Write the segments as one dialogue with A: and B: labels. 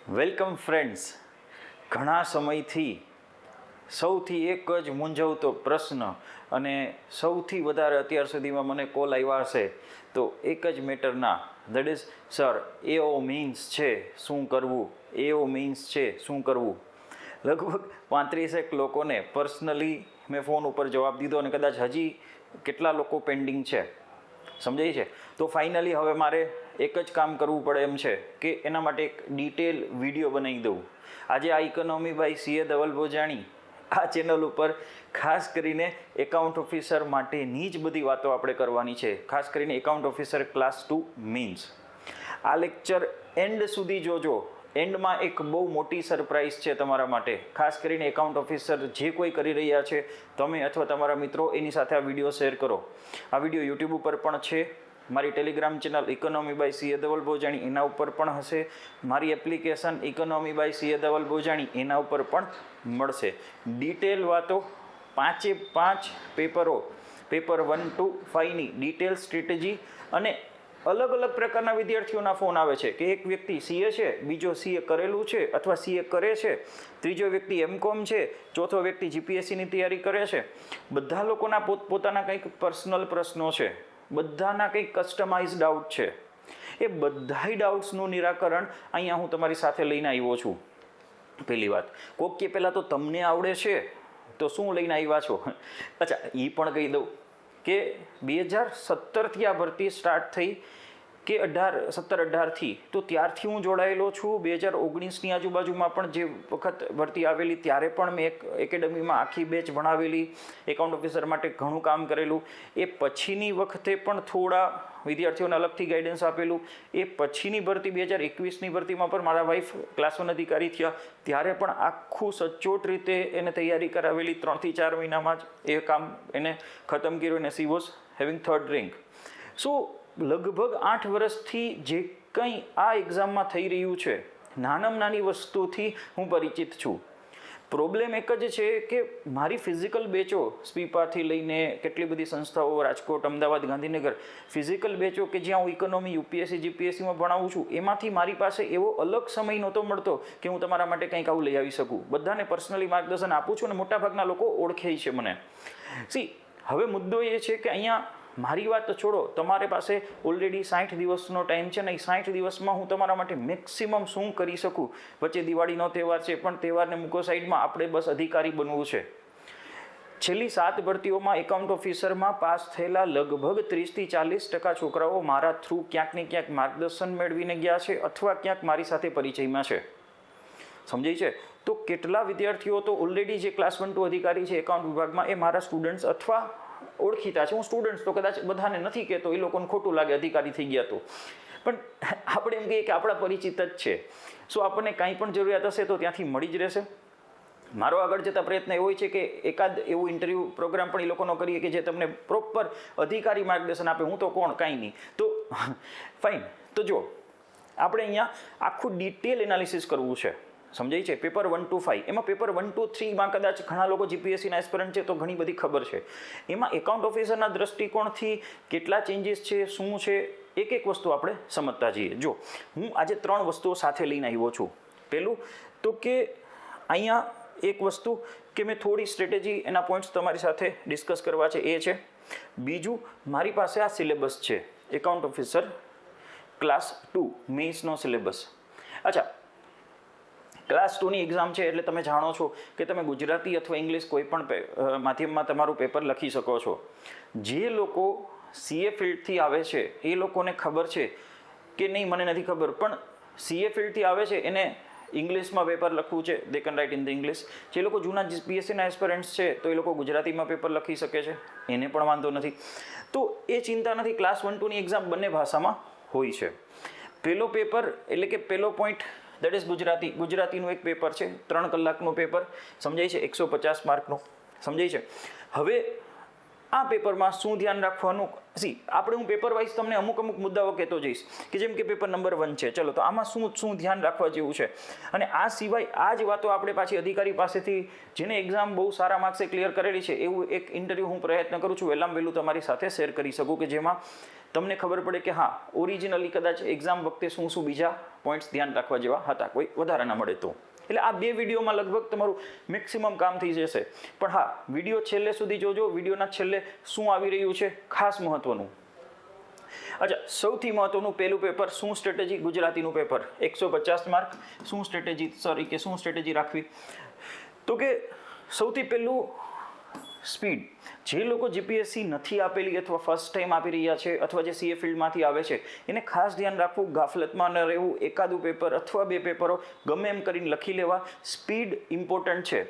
A: Welcome friends. ઘણા સમયથી સૌથી એક જ મૂંઝવતો પ્રશ્ન અને સૌથી વધારે અત્યાર સુધીમાં મને કોલ આવ્યા હશે તો એક જ મેટરના, દેટ ઇઝ સર એઓ મીન્સ છે શું કરવું, એઓ મીન્સ છે શું કરવું. લગભગ 35 લોકોને પર્સનલી મેં ફોન ઉપર જવાબ દીધો અને કદાચ હજી કેટલા લોકો પેન્ડિંગ છે, સમજાય છે. તો ફાઇનલી હવે મારે એક જ કામ કરવું પડે એમ છે કે એના માટે એક ડિટેલ વિડીયો બનાવી દઉં. આજે આ economy by CA Dhaval Bhojani આ ચેનલ ઉપર ખાસ કરીને એકાઉન્ટ ઓફિસર માટેની જ બધી વાતો આપણે કરવાની છે, ખાસ કરીને એકાઉન્ટ ઓફિસર ક્લાસ 2 મીન્સ. આ લેક્ચર એન્ડ સુધી જોજો. એન્ડમાં એક બહુ મોટી સરપ્રાઇઝ છે તમારા માટે, ખાસ કરીને એકાઉન્ટ ઓફિસર જે કોઈ કરી રહ્યા છે તમે અથવા તમારા મિત્રો એની સાથે આ વિડીયો શેર કરો. આ વિડીયો યુટ્યુબ ઉપર પણ છે, મારી Telegram channel economy by CA Dhaval Bhojani એના ઉપર પણ હશે, મારી application economy by CA Dhaval Bhojani એના ઉપર પણ મળશે. ડિટેલ વાતો 5 પેપરો, પેપર 1 to 5ની ડિટેલ સ્ટ્રેટેજી અને અલગ અલગ પ્રકારના વિદ્યાર્થીઓના ફોન આવે છે કે એક વ્યક્તિ CA છે, બીજો CA કરેલું છે અથવા CA કરે છે, ત્રીજો વ્યક્તિ MCOM છે, ચોથો વ્યક્તિ GPSCની તૈયારી કરે છે. બધા લોકોના પોતપોતાના કંઈક પર્સનલ પ્રશ્નો છે, બધાના કંઈક કસ્ટમાઇઝ ડાઉટ છે. એ બધાય ડાઉટ્સનું નિરાકરણ અહીંયા હું તમારી સાથે લઈને આવ્યો છું. પહેલી વાત, કોક કે પહેલાં તો તમને આવડે છે તો શું લઈને આવ્યા છો? અચ્છા, એ પણ કહી દઉં કે 2017થી આ ભરતી સ્ટાર્ટ થઈ કે 17-18થી, તો ત્યારથી હું જોડાયેલો છું. 2019ની આજુબાજુમાં પણ જે વખત ભરતી આવેલી ત્યારે પણ મેં એક એકેડમીમાં આખી બેચ ભણાવેલી, એકાઉન્ટ ઓફિસર માટે ઘણું કામ કરેલું. એ પછીની વખતે પણ થોડા વિદ્યાર્થીઓને અલગથી ગાઈડન્સ આપેલું. એ પછીની ભરતી 2021ની ભરતીમાં પણ મારા વાઈફ ક્લાસ 1 અધિકારી થયા ત્યારે પણ આખું સચોટ રીતે એને તૈયારી કરાવેલી. 3 થી 4 મહિનામાં જ એ કામ એને ખતમ કર્યું અને she was having 3rd rank. So લગભગ 8 વર્ષથી જે કંઈ આ એક્ઝામમાં થઈ રહ્યું છે, નાનામાં નાની વસ્તુથી હું પરિચિત છું. પ્રોબ્લેમ એક જ છે કે મારી ફિઝિકલ બેચો, સ્પીપાથી લઈને કેટલી બધી સંસ્થાઓ, રાજકોટ, અમદાવાદ, ગાંધીનગર, ફિઝિકલ બેચો કે જ્યાં હું ઇકોનોમી, UPSC, GPSCમાં ભણાવું છું, એમાંથી મારી પાસે એવો અલગ સમય નહોતો મળતો કે હું તમારા માટે કંઈક આવું લઈ આવી શકું. બધાને પર્સનલી માર્ગદર્શન આપું છું અને મોટાભાગના લોકો ઓળખે છે મને. હવે મુદ્દો એ છે કે અહીંયા મારી વાત છોડો, તમારી પાસે ઓલરેડી 60 દિવસનો ટાઈમ છે ને, એ 60 દિવસમાં હું તમારા માટે મેક્સિમમ શું કરી શકું. વચ્ચે દિવાળીનો તહેવાર છે પણ તહેવારને મૂકો સાઈડમાં, આપણે બસ અધિકારી બનવું છે. છેલ્લી 7 ભરતીઓમાં એકાઉન્ટ ઓફિસરમાં પાસ થયેલા લગભગ 30થી 40% છોકરાઓ મારા થ્રુ ક્યાંક ને ક્યાંક માર્ગદર્શન મેળવીને ગયા છે અથવા ક્યાંક મારી સાથે પરિચયમાં છે, સમજાય છે. તો કેટલા વિદ્યાર્થીઓ તો ઓલરેડી જે ક્લાસ 1 to અધિકારી છે એકાઉન્ટ વિભાગમાં, એ મારા સ્ટુડન્ટ્સ અથવા ઓળખીતા છે. હું સ્ટુડન્ટ્સ તો કદાચ બધાને નથી કહેતો, એ લોકોને ખોટું લાગે અધિકારી થઈ ગયા તો, પણ આપણે એમ કહીએ કે આપણા પરિચિત જ છે. સો આપણને કાંઈ પણ જરૂરિયાત હશે તો ત્યાંથી મળી જ રહેશે. મારો આગળ જતા પ્રયત્ન એવો છે કે એકાદ એવું ઇન્ટરવ્યૂ પ્રોગ્રામ પણ એ લોકોનો કરીએ કે જે તમને પ્રોપર અધિકારી માર્ગદર્શન આપે. હું તો કોણ, કાંઈ નહીં. તો ફાઇન. તો જો આપણે અહીંયા આખું ડિટેલ એનાલિસિસ કરવું છે, સમજાય છે. પેપર 1 to 5, એમાં પેપર 1 to 3માં કદાચ ઘણા લોકો GPSCના એસ્પિરન્ટ છે તો ઘણી બધી ખબર છે. એમાં એકાઉન્ટ ઓફિસરના દ્રષ્ટિકોણથી કેટલા ચેન્જીસ છે, શું છે, એક એક વસ્તુ આપણે સમજતા જઈએ. જો હું આજે 3 વસ્તુઓ સાથે લઈને આવ્યો છું. પહેલું તો કે અહીંયા એક વસ્તુ કે મેં થોડી સ્ટ્રેટેજી, એના પોઈન્ટ્સ તમારી સાથે ડિસ્કસ કરવા છે એ છે. બીજું, મારી પાસે આ સિલેબસ છે, એકાઉન્ટ ઓફિસર ક્લાસ 2 મેઇન્સનો સિલેબસ. અચ્છા, ક્લાસ 2ની એક્ઝામ છે એટલે તમે જાણો છો કે તમે ગુજરાતી અથવા ઇંગ્લિશ કોઈ પણ માધ્યમમાં તમારું પેપર લખી શકો છો. જે લોકો CA ફિલ્ડથી આવે છે એ લોકોને ખબર છે કે નહીં, મને નથી ખબર, પણ CA ફિલ્ડથી આવે છે એને ઇંગ્લિશમાં પેપર લખવું છે, they can write in the English. જે લોકો જૂના GPSCના એસ્પિરન્ટ્સ છે તો એ લોકો ગુજરાતીમાં પેપર લખી શકે છે, એને પણ વાંધો નથી. તો એ ચિંતા નથી. ક્લાસ 1 2ની એક્ઝામ બંને ભાષામાં હોય છે. પહેલો પેપર એટલે કે પહેલો પોઈન્ટ, દેટ ઇઝ ગુજરાતી. ગુજરાતીનું એક પેપર છે, 3 કલાકનું પેપર, સમજાય છે, 150 માર્કનું, સમજાય છે. હવે આ પેપરમાં શું ધ્યાન રાખવાનું? આપણે હું પેપર વાઇઝ તમને અમુક મુદ્દાઓ કહેતો જઈશ કે જેમ કે પેપર નંબર 1 છે, ચલો તો આમાં શું ધ્યાન રાખવા જેવું છે. અને આ સિવાય આ જ વાતો આપણે પાછી અધિકારી પાસેથી, જેને એક્ઝામ બહુ સારા માર્ક્સે ક્લિયર કરેલી છે, એવું એક ઇન્ટરવ્યૂ હું પ્રયત્ન કરું છું વહેલામાં વહેલું તમારી સાથે શેર કરી શકું કે જેમાં તમને ખબર પડે કે હા ઓરિજિનલી કદાચ એક્ઝામ વખતે શું શું બીજા પોઈન્ટ્સ ધ્યાન રાખવા જેવા હતા, કોઈ વધારાના મળે તો. એટલે આ 2 વિડીયોમાં લગભગ તમારું મેક્સિમમ કામ થઈ જશે. પણ હા, વિડીયો છેલ્લે સુધી જોજો. વિડીયોના છેલ્લે શું આવી રહ્યું છે ખાસ મહત્વનું. અચ્છા, સૌથી મહત્વનું પહેલું પેપર શું સ્ટ્રેટેજી, ગુજરાતીનું પેપર 150 માર્ક. શું સ્ટ્રેટેજી રાખવી, તો કે સૌથી પહેલું સ્પીડ. જે લોકો જીપીએસસી નથી આપેલી અથવા ફર્સ્ટ ટાઈમ આપી રહ્યા છે અથવા જે સીએ ફિલ્ડમાંથી આવે છે એને ખાસ ધ્યાન રાખવું, ગાફલતમાં ન રહેવું. એકાદું પેપર અથવા 2 પેપરો ગમે એમ કરીને લખી લેવા. સ્પીડ ઇમ્પોર્ટન્ટ છે.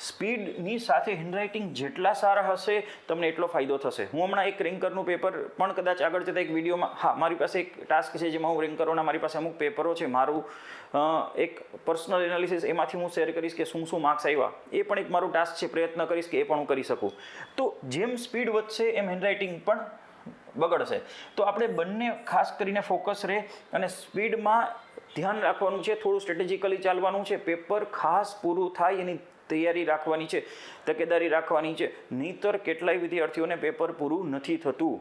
A: સ્પીડની સાથે હેન્ડરાઇટિંગ જેટલા સારા હશે તમને એટલો ફાયદો થશે. હું હમણાં એક રેન્કરનું પેપર પણ કદાચ આગળ જતાં એક વિડીયોમાં, હા મારી પાસે એક ટાસ્ક છે જેમાં હું રેન્કરોના મારી પાસે અમુક પેપરો છે, મારું એક પર્સનલ એનાલિસિસ એમાંથી હું શેર કરીશ કે શું માર્ક્સ આવ્યા. એ પણ એક મારું ટાસ્ક છે, પ્રયત્ન કરીશ કે એ પણ હું કરી શકું. તો જેમ સ્પીડ વધશે એમ હેન્ડરાઇટિંગ પણ બગડશે. તો આપણે બંને ખાસ કરીને ફોકસ રહે અને સ્પીડમાં ધ્યાન રાખવાનું છે, થોડું સ્ટ્રેટેજિકલી ચાલવાનું છે. પેપર ખાસ પૂરું થાય એની તૈયારી રાખવાની છે, તકેદારી રાખવાની છે. નહીંતર કેટલાય વિદ્યાર્થીઓને પેપર પૂરું નથી થતું.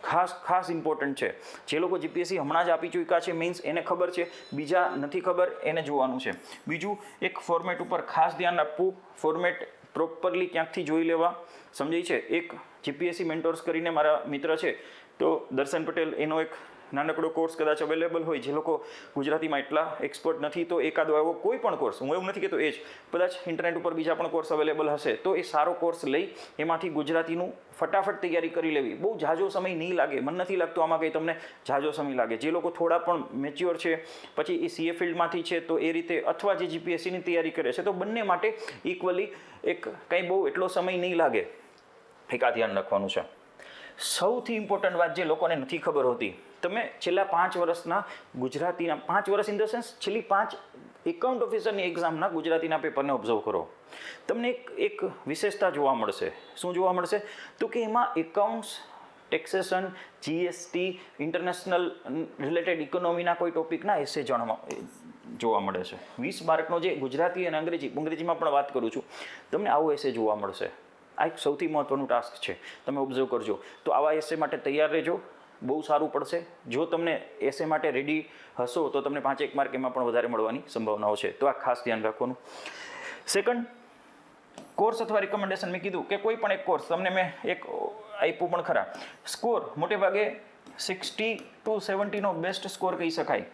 A: ખાસ ઇમ્પોર્ટન્ટ છે. જે લોકો જીપીએસસી હમણાં જ આપી ચૂક્યા છે મીન્સ એને ખબર છે, બીજા નથી ખબર એને જોવાનું છે. બીજું, એક ફોર્મેટ ઉપર ખાસ ધ્યાન આપવું. ફોર્મેટ પ્રોપરલી ક્યાંકથી જોઈ લેવા, સમજાય છે. એક જીપીએસસી મેન્ટોર્સ કરીને મારા મિત્ર છે, તો દર્શન પટેલ, એનો એક નાનકડો કોર્સ કદાચ અવેલેબલ હોય. જે લોકો ગુજરાતીમાં એટલા એક્સપર્ટ નથી તો એકાદો એવો કોઈ પણ કોર્સ, હું એવું નથી કહેતો એ જ, કદાચ ઇન્ટરનેટ ઉપર બીજા પણ કોર્સ અવેલેબલ હશે તો એ સારો કોર્સ લઈ એમાંથી ગુજરાતીનું ફટાફટ તૈયારી કરી લેવી. બહુ ઝાઝો સમય નહીં લાગે. મને નથી લાગતું આમાં કંઈ તમને ઝાઝો સમય લાગે. જે લોકો થોડા પણ મેચ્યોર છે, પછી એ સીએ ફિલ્ડમાંથી છે તો એ રીતે, અથવા જે જીપીએસસીની તૈયારી કરે છે, તો બંને માટે ઇક્વલી એક કંઈ બહુ એટલો સમય નહીં લાગે. એક આ ધ્યાન રાખવાનું છે. સૌથી ઇમ્પોર્ટન્ટ વાત જે લોકોને નથી ખબર હોતી, તમે છેલ્લા 5 વર્ષના ગુજરાતીના, 5 વર્ષ ઇન ધ સેન્સ છેલ્લી 5 એકાઉન્ટ ઓફિસરની એક્ઝામના ગુજરાતીના પેપરને ઓબ્ઝર્વ કરો. તમને એક વિશેષતા જોવા મળશે. શું જોવા મળશે, તો કે એમાં accounts, taxation, GST, international related ઇકોનોમીના કોઈ ટોપિકના એસે જોવા મળે છે. 20 માર્કનો જે ગુજરાતી અને અંગ્રેજીમાં પણ વાત કરું છું, તમને આવો એસે જોવા મળશે. આ એક સૌથી મહત્વનું ટાસ્ક છે, તમે ઓબ્ઝર્વ કરજો. તો આવા એસે માટે તૈયાર રહેજો, બહુ સારું પડશે. જો તમને એસે માટે રેડી હશો તો તમને 5-1 માર્ક એમાં પણ વધારે મળવાની સંભાવનાઓ છે. તો આ ખાસ ધ્યાન રાખવાનું. સેકન્ડ, કોર્સ અથવા રિકમેન્ડેશન. મેં કીધું કે કોઈ પણ એક કોર્સ તમને મેં એક આપ્યું પણ ખરા. સ્કોર મોટે ભાગે 60 to 70નો બેસ્ટ સ્કોર કહી શકાય.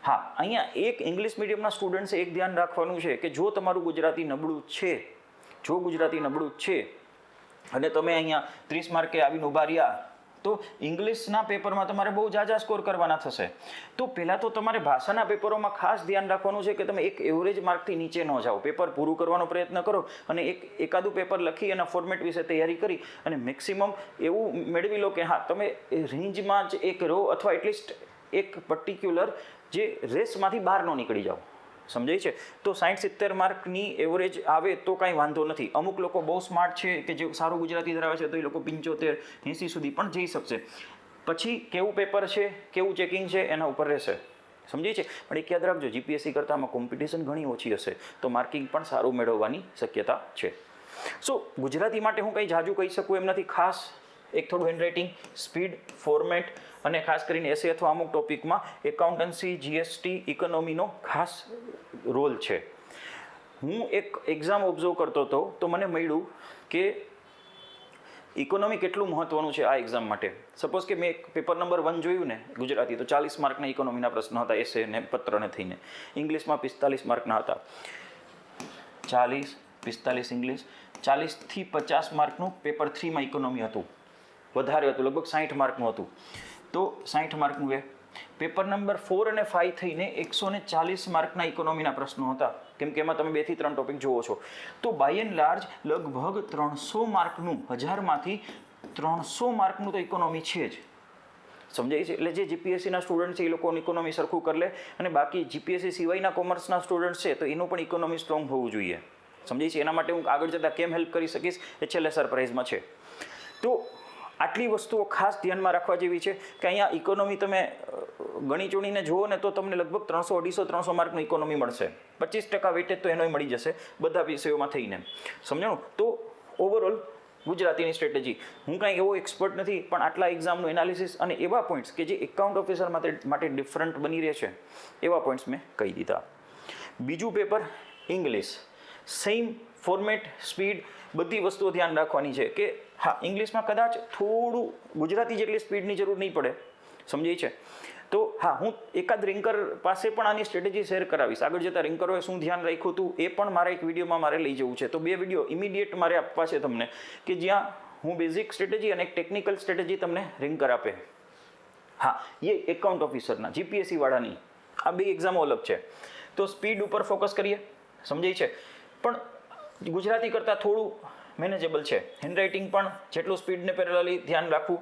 A: હા, અહીંયા એક ઇંગ્લિશ મીડિયમના સ્ટુડન્ટ્સે એક ધ્યાન રાખવાનું છે કે જો તમારું ગુજરાતી નબળું છે, અને તમે અહીંયા 30 માર્કે આવીને ઊભા રહ્યા તો ઇંગ્લિશના પેપરમાં તમારે બહુ ઝાઝા સ્કોર કરવાના થશે. તો પહેલાં તો તમારે ભાષાના પેપરોમાં ખાસ ધ્યાન રાખવાનું છે કે તમે એક એવરેજ માર્કથી નીચે ન જાઓ. પેપર પૂરું કરવાનો પ્રયત્ન કરો અને એકાદું પેપર લખી અને ફોર્મેટ વિશે તૈયારી કરી અને મેક્સિમમ એવું મેળવી લો કે હા તમે રેન્જમાં જ એક રહો, અથવા એટલીસ્ટ એક પર્ટિક્યુલર જે રેસમાંથી બહાર ન નીકળી જાઓ. સમજાય છે? તો 60-70 માર્કની એવરેજ આવે તો કાંઈ વાંધો નથી. અમુક લોકો બહુ સ્માર્ટ છે કે જે સારું ગુજરાતી ધરાવે છે તો એ લોકો 75-80 સુધી પણ જઈ શકશે. પછી કેવું પેપર છે, કેવું ચેકિંગ છે એના ઉપર રહેશે. સમજાય છે? પણ એક યાદ રાખજો, જીપીએસસી કરતાં આમાં કોમ્પિટિશન ઘણી ઓછી હશે તો માર્કિંગ પણ સારું મેળવવાની શક્યતા છે. સો ગુજરાતી માટે હું કંઈ જાજુ કહી શકું એમ નથી. ખાસ એક થોડું હેન્ડરાઇટિંગ, સ્પીડ, ફોર્મેટ અને ખાસ કરીને એસે અથવા અમુક ટોપિકમાં એકાઉન્ટન્સી, જીએસટી, ઇકોનોમીનો ખાસ રોલ છે. હું એક એક્ઝામ ઓબ્ઝર્વ કરતો હતો તો મને મળ્યું કે ઇકોનોમી કેટલું મહત્વનું છે આ એક્ઝામ માટે. સપોઝ કે મેં પેપર નંબર 1 જોયું ને ગુજરાતી, તો 40 માર્કના ઇકોનોમીના પ્રશ્નો હતા એસે ને પત્રને થઈને. ઇંગ્લિશમાં 45 માર્કના હતા. 40-45 ઇંગ્લિશ, 40થી 50 માર્કનું પેપર 3માં ઇકોનોમી હતું. વધારે હતું, લગભગ 60 માર્કનું હતું. તો 60 માર્કનું એ પેપર નંબર 4 અને 5 થઈને 140 માર્કના ઇકોનોમીના પ્રશ્નો હતા. કેમ કે એમાં તમે 2 થી 3 ટોપિક જુઓ છો. તો બાય એન્ડ લાર્જ લગભગ 300 માર્કનું, 1000માંથી 300 માર્કનું તો ઇકોનોમી છે જ. સમજાય છે? એટલે જે જીપીએસસીના સ્ટુડન્ટ છે એ લોકોનું ઇકોનોમી સરખું કરી લે, અને બાકી જીપીએસસી સિવાયના કોમર્સના સ્ટુડન્ટ છે તો એનું પણ ઇકોનોમી સ્ટ્રોંગ હોવું જોઈએ. સમજાય છે? એના માટે હું આગળ જતાં કેમ હેલ્પ કરી શકીશ એ છેલ્લે સરપ્રાઇઝમાં છે. તો આટલી વસ્તુઓ ખાસ ધ્યાનમાં રાખવા જેવી છે કે અહીંયા ઇકોનોમી તમે ગણી ચોણીને જુઓ ને તો તમને લગભગ 300-250-300 માર્કનું ઇકોનોમી મળશે. 25% વેટેજ તો એનોય મળી જશે બધા વિષયોમાં થઈને. સમજાણું? તો ઓવરઓલ ગુજરાતીની સ્ટ્રેટેજી. હું કાંઈ એવો એક્સપર્ટ નથી, પણ આટલા એક્ઝામનું એનાલિસિસ અને એવા પોઈન્ટ્સ કે જે એકાઉન્ટ ઓફિસર માટે ડિફરન્ટ બની રહે છે એવા પોઈન્ટ્સ મેં કહી દીધા. બીજું paper English. Same format, speed, બધી વસ્તુઓ ધ્યાન રાખવાની છે કે હા, ઇંગ્લિશમાં કદાચ થોડું ગુજરાતી જેટલી સ્પીડની જરૂર નહીં પડે, સમજાય છે. તો હા, હું એકાદ રિંકર પાસે પણ આની સ્ટ્રેટેજી શેર કરાવીશ. આગળ જતાં રિંકરોએ શું ધ્યાન રાખ્યું હતું એ પણ મારા એક વિડીયોમાં મારે લઈ જવું છે. તો 2 વિડીયો ઇમિડિયેટ મારે આપવા છે તમને, કે જ્યાં હું બેઝિક સ્ટ્રેટેજી અને એક ટેકનિકલ સ્ટ્રેટેજી તમને રિંકર આપે. હા, એ એકાઉન્ટ ઓફિસરના જીપીએસસી વાળાની આ 2 એક્ઝામો અલગ છે. તો સ્પીડ ઉપર ફોકસ કરીએ, સમજાય છે. પણ ગુજરાતી કરતાં થોડું મેનેજેબલ છે. હેન્ડરાઇટિંગ પણ જેટલું સ્પીડને પેરેલલી ધ્યાન રાખવું.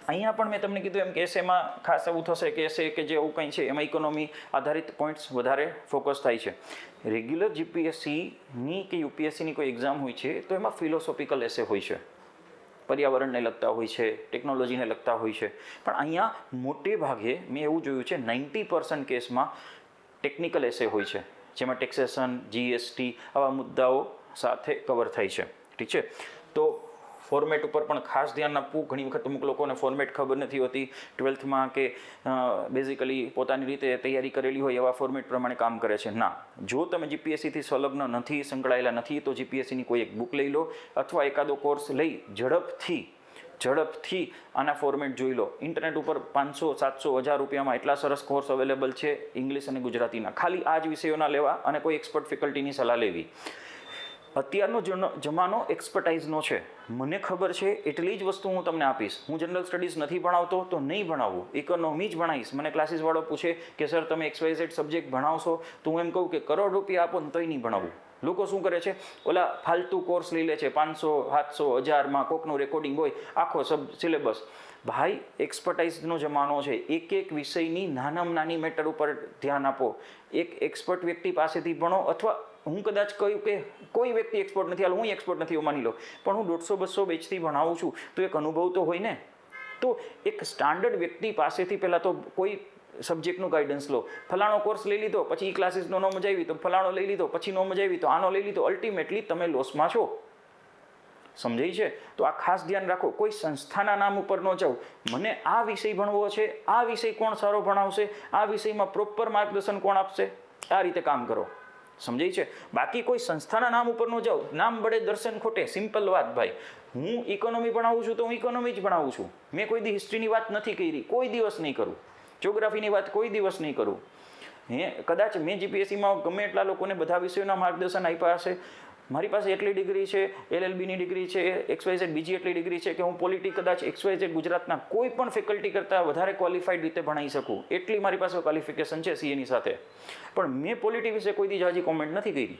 A: અહીંયા પણ મેં તમને કીધું એમ કે એસેમાં ખાસ એવું થશે કે એસે કે જે એવું કંઈ છે એમાં ઇકોનોમી આધારિત પોઈન્ટ્સ વધારે ફોકસ થાય છે. રેગ્યુલર જીપીએસસીની કે યુપીએસસીની કોઈ એક્ઝામ હોય છે તો એમાં ફિલોસોફિકલ એસે હોય છે, પર્યાવરણને લગતા હોય છે, ટેકનોલોજીને લગતા હોય છે. પણ અહીંયા મોટે ભાગે મેં એવું જોયું છે 90% કેસમાં ટેકનિકલ એસે હોય છે, જેમાં ટેક્સેશન, જીએસટી આવા મુદ્દાઓ સાથે કવર થાય છે. ઠીક છે. તો ફોર્મેટ ઉપર પણ ખાસ ધ્યાન આપવું. ઘણી વખત અમુક લોકોને ફોર્મેટ ખબર નથી હોતી 12થમાં, કે બેઝિકલી પોતાની રીતે તૈયારી કરેલી હોય એવા ફોર્મેટ પ્રમાણે કામ કરે છે. ના, જો તમે જીપીએસસીથી સંલગ્ન નથી, સંકળાયેલા નથી, તો જીપીએસસીની કોઈ એક બુક લઈ લો અથવા એકાદો કોર્સ લઈ ઝડપથી આના ફોર્મેટ જોઈ લો. ઇન્ટરનેટ ઉપર 500, 700, 1000 રૂપિયામાં એટલા સરસ કોર્સ અવેલેબલ છે ઇંગ્લિશ અને ગુજરાતીના. ખાલી આ જ વિષયોના લેવા અને કોઈ એક્સપર્ટ ફેકલ્ટીની સલાહ લેવી. અત્યારનો જમાનો એક્સપર્ટાઇઝનો છે. મને ખબર છે એટલી જ વસ્તુ હું તમને આપીશ. હું જનરલ સ્ટડીઝ નથી ભણાવતો તો નહીં ભણાવું, ઇકોનોમી જ ભણાવીશ. મને ક્લાસીસવાળો પૂછે કે સર તમે XYZ સબ્જેક્ટ ભણાવશો, તો હું એમ કહું કે કરોડ રૂપિયા આપો ને તોય નહીં ભણાવું. લોકો શું કરે છે, ઓલા ફાલતુ કોર્સ લઈ લે છે 500, 700, 1000માં કોકનું રેકોર્ડિંગ હોય, આખો સિલેબસ. ભાઈ, એક્સપર્ટાઇઝનો જમાનો છે. એક વિષયની નાનામાં નાની મેટર ઉપર ધ્યાન આપો. એક એક્સપર્ટ વ્યક્તિ પાસેથી ભણો, અથવા હું કદાચ કહ્યું કે કોઈ વ્યક્તિ એક્સપર્ટ નથી, હાલ હું એક્સપર્ટ નથી એવું માની લો, પણ હું 150-200 બેચથી ભણાવું છું તો એક અનુભવ તો હોય ને. તો એક સ્ટાન્ડર્ડ વ્યક્તિ પાસેથી પહેલાં તો કોઈ સબ્જેક્ટનું ગાઈડન્સ લો. ફલાણો કોર્સ લઈ લીધો, પછી ક્લાસીસનો ન મજા આવી તો ફલાણો લઈ લીધો, પછી ન મજા આવી તો આનો લઈ લીધો. અલ્ટિમેટલી તમે લોસમાં છો, સમજાય છે. તો આ ખાસ ધ્યાન રાખો. કોઈ સંસ્થાના નામ ઉપર ન જાઓ. મને આ વિષય ભણવો છે, આ વિષય કોણ સારો ભણાવશે, આ વિષયમાં પ્રોપર માર્ગદર્શન કોણ આપશે, આ રીતે કામ કરો, સમજાય છે. બાકી કોઈ સંસ્થાના નામ ઉપર ન જાઓ. નામ બળે દર્શન ખોટે, સિમ્પલ વાત ભાઈ. હું ઇકોનોમી ભણાવું છું તો હું ઇકોનોમી જ ભણાવું છું. મેં કોઈ દી હિસ્ટ્રીની વાત નથી કરી, કોઈ દિવસ નહીં કરું. જ્યોગ્રાફીની વાત કોઈ દિવસ નહીં કરું. કદાચ મેં જીપીએસસીમાં ગમે એટલા લોકોને બધા વિષયોના માર્ગદર્શન આપ્યા હશે. મારી પાસે એટલી ડિગ્રી છે, LLBની ડિગ્રી છે, XYZ બીજી એટલી ડિગ્રી છે કે હું પોલિટી કદાચ XYZ ગુજરાતના કોઈ પણ ફેકલ્ટી કરતાં વધારે ક્વોલિફાઈડ રીતે ભણાવી શકું. એટલી મારી પાસે ક્વોલિફિકેશન છે CAની સાથે. પણ મેં પોલિટી વિશે કોઈ દી જાજી કોમેન્ટ નથી કરી.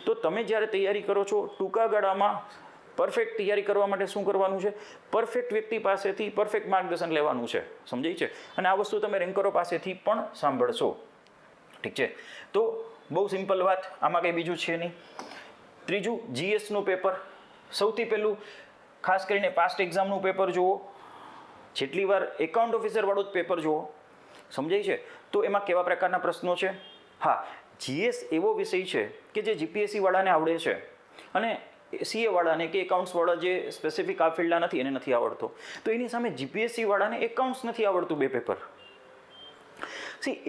A: તો તમે જ્યારે તૈયારી કરો છો, ટૂંકા ગાળામાં પરફેક્ટ તૈયારી કરવા માટે શું કરવાનું છે? પરફેક્ટ વ્યક્તિ પાસેથી પરફેક્ટ માર્ગદર્શન લેવાનું છે, સમજાય છે. અને આ વસ્તુ તમે રેન્કરો પાસેથી પણ સાંભળશો. ઠીક છે. તો બહુ સિમ્પલ વાત, આમાં કંઈ બીજું છે નહીં. ત્રીજું, GSનું પેપર. સૌથી પહેલું ખાસ કરીને પાસ્ટ એક્ઝામનું પેપર જુઓ. જેટલી વાર એકાઉન્ટ ઓફિસરવાળું જ પેપર જુઓ, સમજાય છે. તો એમાં કેવા પ્રકારના પ્રશ્નો છે? હા, GS એવો વિષય છે કે જે જીપીએસસી વાળાને આવડે છે અને CA વાળાને કે એકાઉન્ટ્સ વાળા જે સ્પેસિફિક આ ફિલ્ડના નથી એને નથી આવડતો. તો એની સામે જીપીએસસી વાળાને એકાઉન્ટ્સ નથી આવડતું 2 પેપર.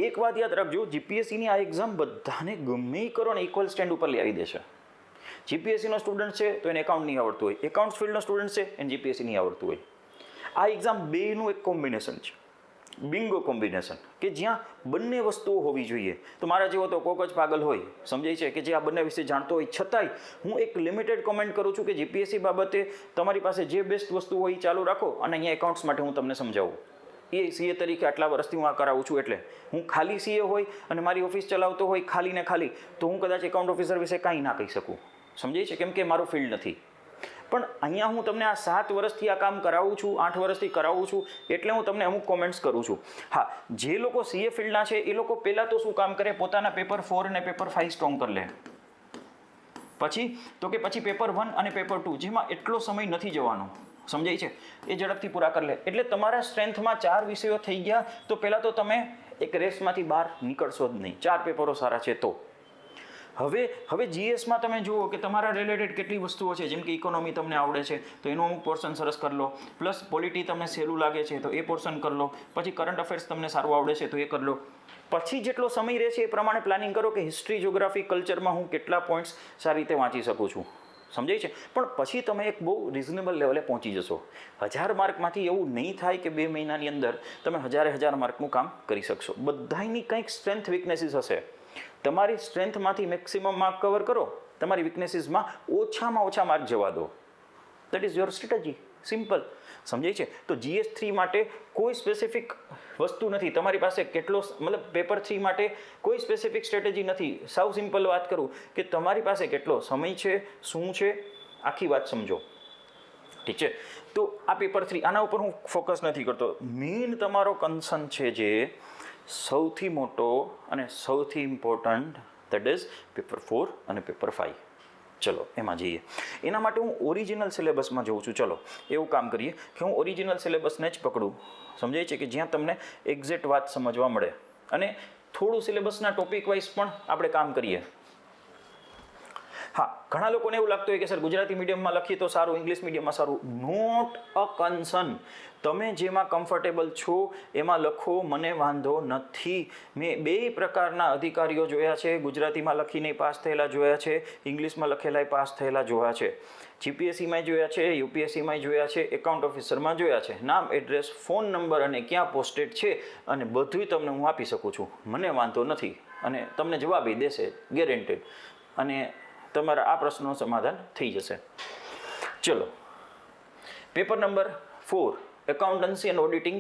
A: એક વાત યાદ રાખજો, જીપીએસસીની આ એક્ઝામ બધાને ગમે કરો ને ઇક્વલ સ્ટેન્ડ ઉપર લઈ આવી દે છે. જીપીએસસીનો સ્ટુડન્ટ છે તો એને એકાઉન્ટ નહીં આવડતું હોય, એકાઉન્ટ્સ ફિલ્ડનો સ્ટુડન્ટ છે એને જીપીએસસી નહીં આવડતું હોય. આ એક્ઝામ બેનું એક કોમ્બિનેશન છે, બિંગો કોમ્બિનેશન, કે જ્યાં બંને વસ્તુઓ હોવી જોઈએ. તો મારા જેવો તો કોક જ પાગલ હોય, સમજાય છે, કે જે આ બંને વિશે જાણતો હોય. છતાંય હું એક લિમિટેડ કોમેન્ટ કરું છું કે જીપીએસસી બાબતે તમારી પાસે જે બેસ્ટ વસ્તુ હોય એ ચાલુ રાખો. અને અહીંયા એકાઉન્ટ્સ માટે હું તમને સમજાવું. એ CA તરીકે આટલા વર્ષથી હું આ કરાવું છું. એટલે હું ખાલી CA હોય અને મારી ઓફિસ ચલાવતો હોય ખાલી ને ખાલી, તો હું કદાચ એકાઉન્ટ ઓફિસર વિશે કાંઈ ના કહી શકું, સમજાય છે, કેમ કે મારું ફિલ્ડ નથી. પણ અહીંયા હું તમને આ 7 વર્ષથી આ કામ કરાવું છું, 8 વર્ષથી કરાવું છું, એટલે હું તમને અમુક કોમેન્ટ્સ કરું છું. હા, જે લોકો CA ફિલ્ડના છે એ લોકો પહેલાં તો શું કામ કરે, પોતાના પેપર 4 અને પેપર 5 સ્ટ્રોંગ કરી લે. પછી પેપર 1 અને પેપર 2 જેમાં એટલો સમય નથી જવાનો, સમજાય છે, એ ઝડપથી પૂરા કરી લે. એટલે તમારા સ્ટ્રેન્થમાં 4 વિષયો થઈ ગયા તો પહેલાં તો તમે એક રેસમાંથી બહાર નીકળશો જ નહીં. 4 પેપરો સારા છે તો. હવે જીએસમાં તમે જુઓ કે તમારા રિલેટેડ કેટલી વસ્તુઓ છે, જેમ કે ઇકોનોમી તમને આવડે છે તો એનું અમુક પોર્શન સરસ કરી લો, પ્લસ પોલિટી તમને સહેલું લાગે છે તો એ પોર્શન કરી લો, પછી કરંટ અફેર્સ તમને સારું આવડે છે તો એ કરી લો. પછી જેટલો સમય રહે છે એ પ્રમાણે પ્લાનિંગ કરો કે હિસ્ટ્રી, જ્યોગ્રાફી, કલ્ચરમાં હું કેટલા પોઈન્ટ્સ સારી રીતે વાંચી શકું છું. સમજાય છે? પણ પછી તમે એક બહુ રિઝનેબલ લેવલે પહોંચી જશો. 1000 માર્કમાંથી એવું નહીં થાય કે 2 મહિનાની અંદર તમે 1000 માર્કનું કામ કરી શકશો. બધાની કંઈક સ્ટ્રેન્થ વીકનેસીસ હશે. તમારી સ્ટ્રેન્થમાંથી મેક્સિમમ માર્ક કવર કરો, તમારી વીકનેસીસમાં ઓછામાં ઓછા માર્ક જવા દો. That is your strategy. Simple. સમજાય છે? તો GS3 માટે કોઈ સ્પેસિફિક વસ્તુ નથી. તમારી પાસે કેટલો મતલબ પેપર 3 માટે કોઈ સ્પેસિફિક સ્ટ્રેટેજી નથી. સાવ સિમ્પલ વાત કરું કે તમારી પાસે કેટલો સમય છે, શું છે, આખી વાત સમજો. ઠીક છે? તો આ પેપર 3 આના ઉપર હું ફોકસ નથી કરતો. મેઇન તમારો કન્સર્ન છે જે સૌથી મોટો અને સૌથી ઇમ્પોર્ટન્ટ, દેટ ઇઝ પેપર 4 અને પેપર 5. ચલો એમાં જઈએ. એના માટે હું ઓરિજિનલ સિલેબસમાં જોઉં છું. ચલો એવું કામ કરીએ કે હું ઓરિજિનલ સિલેબસને જ પકડું. સમજાય છે? કે જ્યાં તમને એક્ઝેક્ટ વાત સમજવા મળે અને થોડું સિલેબસના ટોપિક વાઇઝ પણ આપણે કામ કરીએ. હા, ઘણા લોકોને એવું લાગતું હોય કે સર ગુજરાતી મીડિયમમાં લખીએ તો સારું, ઇંગ્લિશ મીડિયમમાં સારું. Not a concern. તમે જેમાં કમ્ફર્ટેબલ છો એમાં લખો, મને વાંધો નથી. મેં 2 પ્રકારના અધિકારીઓ જોયા છે. ગુજરાતીમાં લખીને પાસ થયેલા જોયા છે, ઇંગ્લિશમાં લખેલા પાસ થયેલા જોયા છે. GPSCમાં જોયા છે, UPSCમાં જોયા છે, એકાઉન્ટ ઓફિસરમાં જોયા છે. નામ, એડ્રેસ, ફોન નંબર અને ક્યાં પોસ્ટેડ છે અને બધું તમને હું આપી શકું છું. મને વાંધો નથી અને તમને જવાબ દેશે ગેરંટેડ. અને તમારા આ પ્રશ્નનું સમાધાન થઈ જશે. ચલો, paper number 4, accountancy and auditing.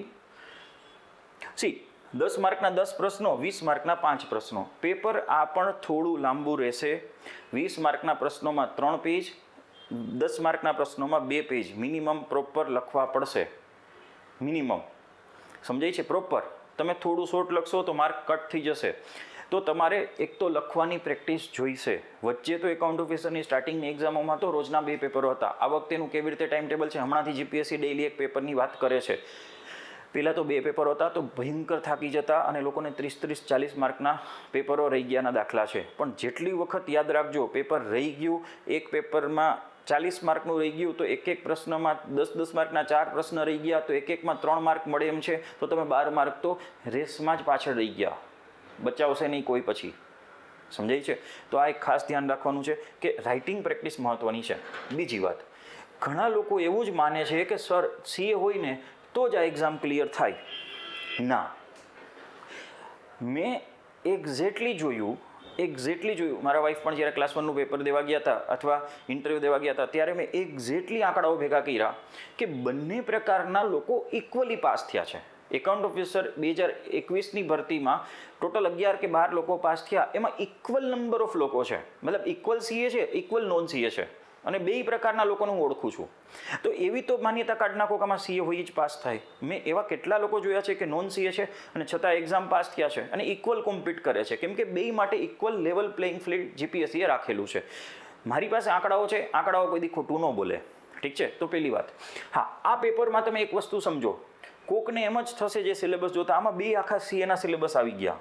A: 10 માર્કના 10 પ્રશ્નો, 20 માર્કના 5 પ્રશ્નો. પેપર આ પણ થોડું લાંબુ રહેશે. 20 માર્કના પ્રશ્નોમાં 3 પેજ, 10 માર્કના પ્રશ્નોમાં 2 પેજ મિનિમમ પ્રોપર લખવા પડશે. મિનિમમ. સમજાય છે? પ્રોપર. તમે થોડું શોર્ટ લખશો તો માર્ક કટ થઈ જશે. તો તમારે એક તો લખવાની પ્રેક્ટિસ જોઈશે. વચ્ચે તો એકાઉન્ટ ઓફિસરની સ્ટાર્ટિંગની એક્ઝામોમાં તો રોજના 2 પેપરો હતા. આ વખતેનું કેવી રીતે ટાઈમ ટેબલ છે, હમણાંથી GPSC ડેઇલી એક પેપરની વાત કરે છે. પહેલાં તો 2 પેપરો હતા તો ભયંકર થાકી જતા અને લોકોને 30-40 માર્કના પેપરો રહી ગયાના દાખલા છે. પણ જેટલી વખત યાદ રાખજો, પેપર રહી ગયું, એક પેપરમાં 40 માર્કનું રહી ગયું તો એક પ્રશ્નમાં 10 માર્કના 4 પ્રશ્ન રહી ગયા તો એકમાં 3 માર્ક મળે એમ છે, તો તમે 12 માર્ક તો રેસમાં જ પાછળ રહી ગયા. બચાવશે નહીં કોઈ પછી. સમજાય છે? તો આ એક ખાસ ધ્યાન રાખવાનું છે કે રાઇટિંગ પ્રેક્ટિસ મહત્ત્વની છે. બીજી વાત, ઘણા લોકો એવું જ માને છે કે સર CA હોય ને તો જ આ એક્ઝામ ક્લિયર થાય. ના, મેં એક્ઝેક્ટલી જોયું. મારા વાઈફ પણ જ્યારે ક્લાસ 1નું પેપર દેવા ગયા હતા અથવા ઇન્ટરવ્યૂ દેવા ગયા હતા ત્યારે મેં એક્ઝેક્ટલી આંકડાઓ ભેગા કર્યા કે બંને પ્રકારના લોકો ઇક્વલી પાસ થયા છે. એકાઉન્ટ ઓફિસર 2021ની ભરતીમાં ટોટલ 11 કે 12 લોકો પાસ થયા. એમાં ઇક્વલ નંબર ઓફ લોકો છે. મતલબ ઇક્વલ CA છે, ઇક્વલ નોન CA છે. અને 2 પ્રકારના લોકોને હું ઓળખું છું. તો એવી તો માન્યતા કાઢી નાખો કે આમાં CA હોય જ પાસ થાય. મેં એવા કેટલા લોકો જોયા છે કે નોન CA છે અને છતાં એક્ઝામ પાસ થયા છે અને ઇક્વલ કોમ્પિટ કરે છે. કેમ કે 2 માટે ઇક્વલ લેવલ પ્લેઇંગ ફિલ્ડ GPSCએ રાખેલું છે. મારી પાસે આંકડાઓ છે, આંકડાઓ કોઈ દી ખોટું ન બોલે. ઠીક છે? તો પહેલી વાત. હા, આ પેપરમાં તમે એક વસ્તુ સમજો. કોકને એમ જ થશે જે સિલેબસ જોતા, આમાં 2 આખા CAના સિલેબસ આવી ગયા.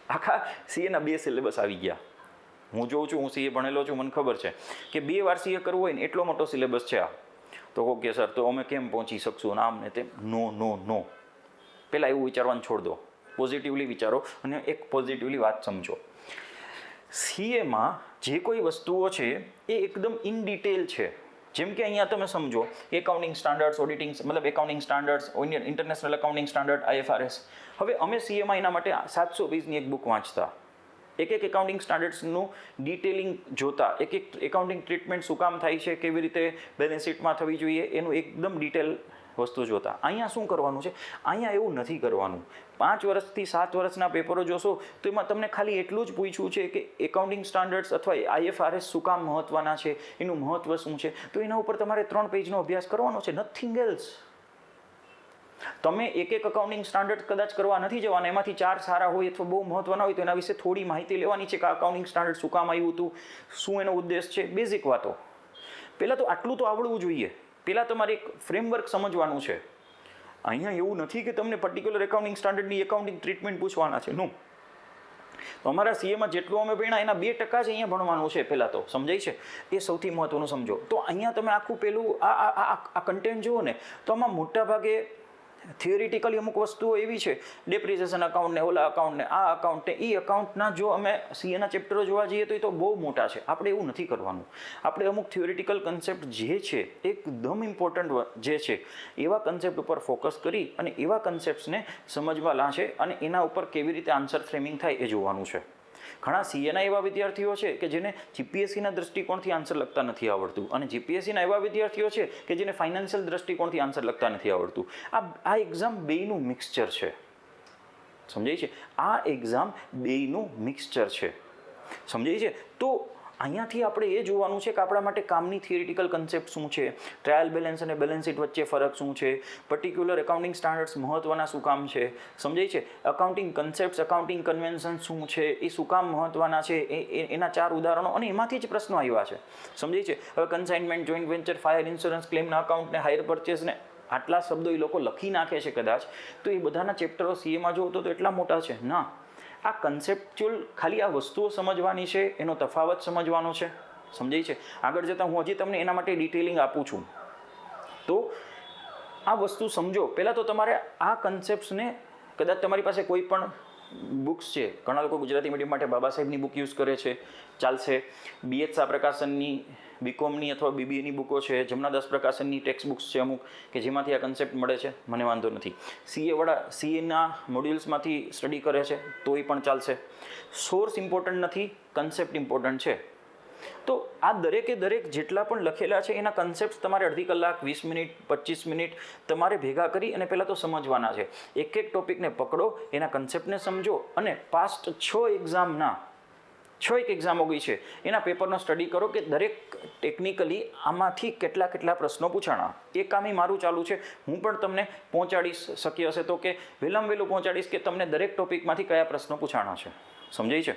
A: આખા CAના 2 સિલેબસ આવી ગયા. હું જોઉં છું, હું CA ભણેલો છું, મને ખબર છે કે 2 વાર CA કરવું હોય ને એટલો મોટો સિલેબસ છે આ. તો ઓકે સર, તો અમે કેમ પહોંચી શકશું આમ ને તેમ? નો. પહેલાં એવું વિચારવાનું છોડ દો. પોઝિટિવલી વિચારો અને એક પોઝિટિવલી વાત સમજો. CAમાં જે કોઈ વસ્તુઓ છે એ એકદમ ઇન ડિટેલ છે. જેમ કે અહીંયા તમે સમજો એકાઉન્ટિંગ સ્ટાન્ડર્ડ્સ, ઓડિટિંગ મતલબ accounting standards, international accounting standard, IFRS. હવે અમે CAમાં એના માટે 700 પેજની એક બુક વાંચતા. એક એકાઉન્ટિંગ સ્ટાન્ડર્ડ્સનું ડિટેલિંગ જોતા, એક એકાઉન્ટિંગ ટ્રીટમેન્ટ શું કામ થાય છે, કેવી રીતે બેલેન્સ શીટમાં થવી જોઈએ, એનું એકદમ ડિટેલ વસ્તુ જોતા. અહીંયા શું કરવાનું છે? અહીંયા એવું નથી કરવાનું. 5 વર્ષથી 7 વર્ષના પેપરો જોશો તો એમાં તમને ખાલી એટલું જ પૂછ્યું છે કે એકાઉન્ટિંગ સ્ટાન્ડર્ડ્સ અથવા IFRS શું કામ મહત્ત્વના છે, એનું મહત્ત્વ શું છે. તો એના ઉપર તમારે 3 પેજનો અભ્યાસ કરવાનો છે. Nothing else. તમે એક એકાઉન્ટિંગ સ્ટાન્ડર્ડ કદાચ કરવા નથી જવાના, એમાંથી 4 સારા હોય અથવા બહુ મહત્ત્વના હોય તો એના વિશે થોડી માહિતી લેવાની છે કે આ એકાઉન્ટિંગ સ્ટાન્ડર્ડ શું કામ આવ્યું હતું, શું એનો ઉદ્દેશ છે, બેઝિક વાતો. પહેલાં તો આટલું તો આવડવું જોઈએ. પહેલાં તમારે એક ફ્રેમવર્ક સમજવાનું છે. અહીંયા એવું નથી કે તમને પર્ટિક્યુલર એકાઉન્ટિંગ સ્ટાન્ડર્ડની એકાઉન્ટિંગ ટ્રીટમેન્ટ પૂછવાના છે. નો, તો અમારા સીએમાં જેટલું અમે ભણ્યા એના 2% જ અહીંયા ભણવાનું છે પહેલાં તો, સમજાય છે? એ સૌથી મહત્ત્વનું સમજો. તો અહીંયા તમે આખું પેલું આ કન્ટેન્ટ જુઓ ને તો આમાં મોટાભાગે થિયોરિટિકલી અમુક વસ્તુઓ એવી છે, ડેપ્રિસિએશન અકાઉન્ટ ને ઓલા અકાઉન્ટ ને આ અકાઉન્ટ ને એ અકાઉન્ટના જો અમે સીએના ચેપ્ટરો જોવા જઈએ તો એ તો બહુ મોટા છે. આપણે એવું નથી કરવાનું. આપણે અમુક થિયોરિટિકલ કન્સેપ્ટ જે છે એકદમ ઇમ્પોર્ટન્ટ જે છે એવા કન્સેપ્ટ ઉપર ફોકસ કરી અને એવા કન્સેપ્ટ્સને સમજવાના છે અને એના ઉપર કેવી રીતે આન્સર ફ્રેમિંગ થાય એ જોવાનું છે. ઘણા સીએના એવા વિદ્યાર્થીઓ છે કે જેને જીપીએસસીના દૃષ્ટિકોણથી આન્સર લખતા નથી આવડતું, અને જીપીએસસીના એવા વિદ્યાર્થીઓ છે કે જેને ફાઇનાન્શિયલ દૃષ્ટિકોણથી આન્સર લખતા નથી આવડતું. આ એક્ઝામ બેયનું મિક્સચર છે, સમજાય છે? આ એક્ઝામ બેયનું મિક્સચર છે, સમજાય છે? તો અહીંયાથી આપણે એ જોવાનું છે કે આપણા માટે કામની થિયરિટિકલ કન્સેપ્ટ શું છે, ટ્રાયલ બેલેન્સ અને બેલેન્સ શીટ વચ્ચે ફરક શું છે, પર્ટિક્યુલર એકાઉન્ટિંગ સ્ટાન્ડર્ડ્સ મહત્ત્વના શું કામ છે, સમજાય છે? અકાઉન્ટિંગ કન્સેપ્ટ્સ, અકાઉન્ટિંગ કન્વેન્શન શું છે, એ શું કામ મહત્ત્વના છે, એના 4 ઉદાહરણો, અને એમાંથી જ પ્રશ્નો આવ્યા છે, સમજાય છે? હવે consignment, joint venture, fire insurance ક્લેમના અકાઉન્ટને, હાયર પરચેસને આટલા શબ્દો એ લોકો લખી નાખે છે કદાચ, તો એ બધાના ચેપ્ટરો સીએમાં જોવો તો એટલા મોટા છે ના. આ કન્સેપ્ચ્યુઅલ ખાલી આ વસ્તુઓ સમજવાની છે, એનો તફાવત સમજવાનો છે, સમજાય છે? આગળ જતાં હું હજી તમને એના માટે ડિટેલિંગ આપું છું. તો આ વસ્તુ સમજો. પહેલાં તો તમારે આ કન્સેપ્ટ્સને, કદાચ તમારી પાસે કોઈ પણ બુક્સ છે, ઘણા લોકો ગુજરાતી મીડિયમ માટે બાબા સાહેબની બુક યુઝ કરે છે, ચાલશે. બીએચ શાહ પ્રકાશનની, બીકોમની અથવા બીબીએની બુકો છે, જમનાદાસ પ્રકાશનની ટેક્સ્ટ બુક્સ છે અમુક કે જેમાંથી આ કન્સેપ્ટ મળે છે, મને વાંધો નથી. સીએના મોડ્યુલ્સમાંથી સ્ટડી કરે છે તો એ પણ ચાલશે. સોર્સ ઇમ્પોર્ટન્ટ નથી, કન્સેપ્ટ ઇમ્પોર્ટન્ટ છે. તો આ દરેકે દરેક જેટલા પણ લખેલા છે એના કન્સેપ્ટ તમારે અડધી કલાક, 20 મિનિટ, 25 મિનિટ તમારે ભેગા કરી અને પહેલાં તો સમજવાના છે. એક એક ટોપિકને પકડો, એના કન્સેપ્ટને સમજો અને પાસ્ટ 6 એક્ઝામો ગઈ છે એના પેપરનો સ્ટડી કરો કે દરેક ટેકનિકલી આમાંથી કેટલા પ્રશ્નો પૂછાણા. એ કામ મારું ચાલુ છે. હું પણ તમને પહોંચાડીશ, શક્ય હશે તો કે વહેલામાં વહેલું પહોંચાડીશ કે તમને દરેક ટોપિકમાંથી કયા પ્રશ્નો પૂછાણા છે, સમજાય છે?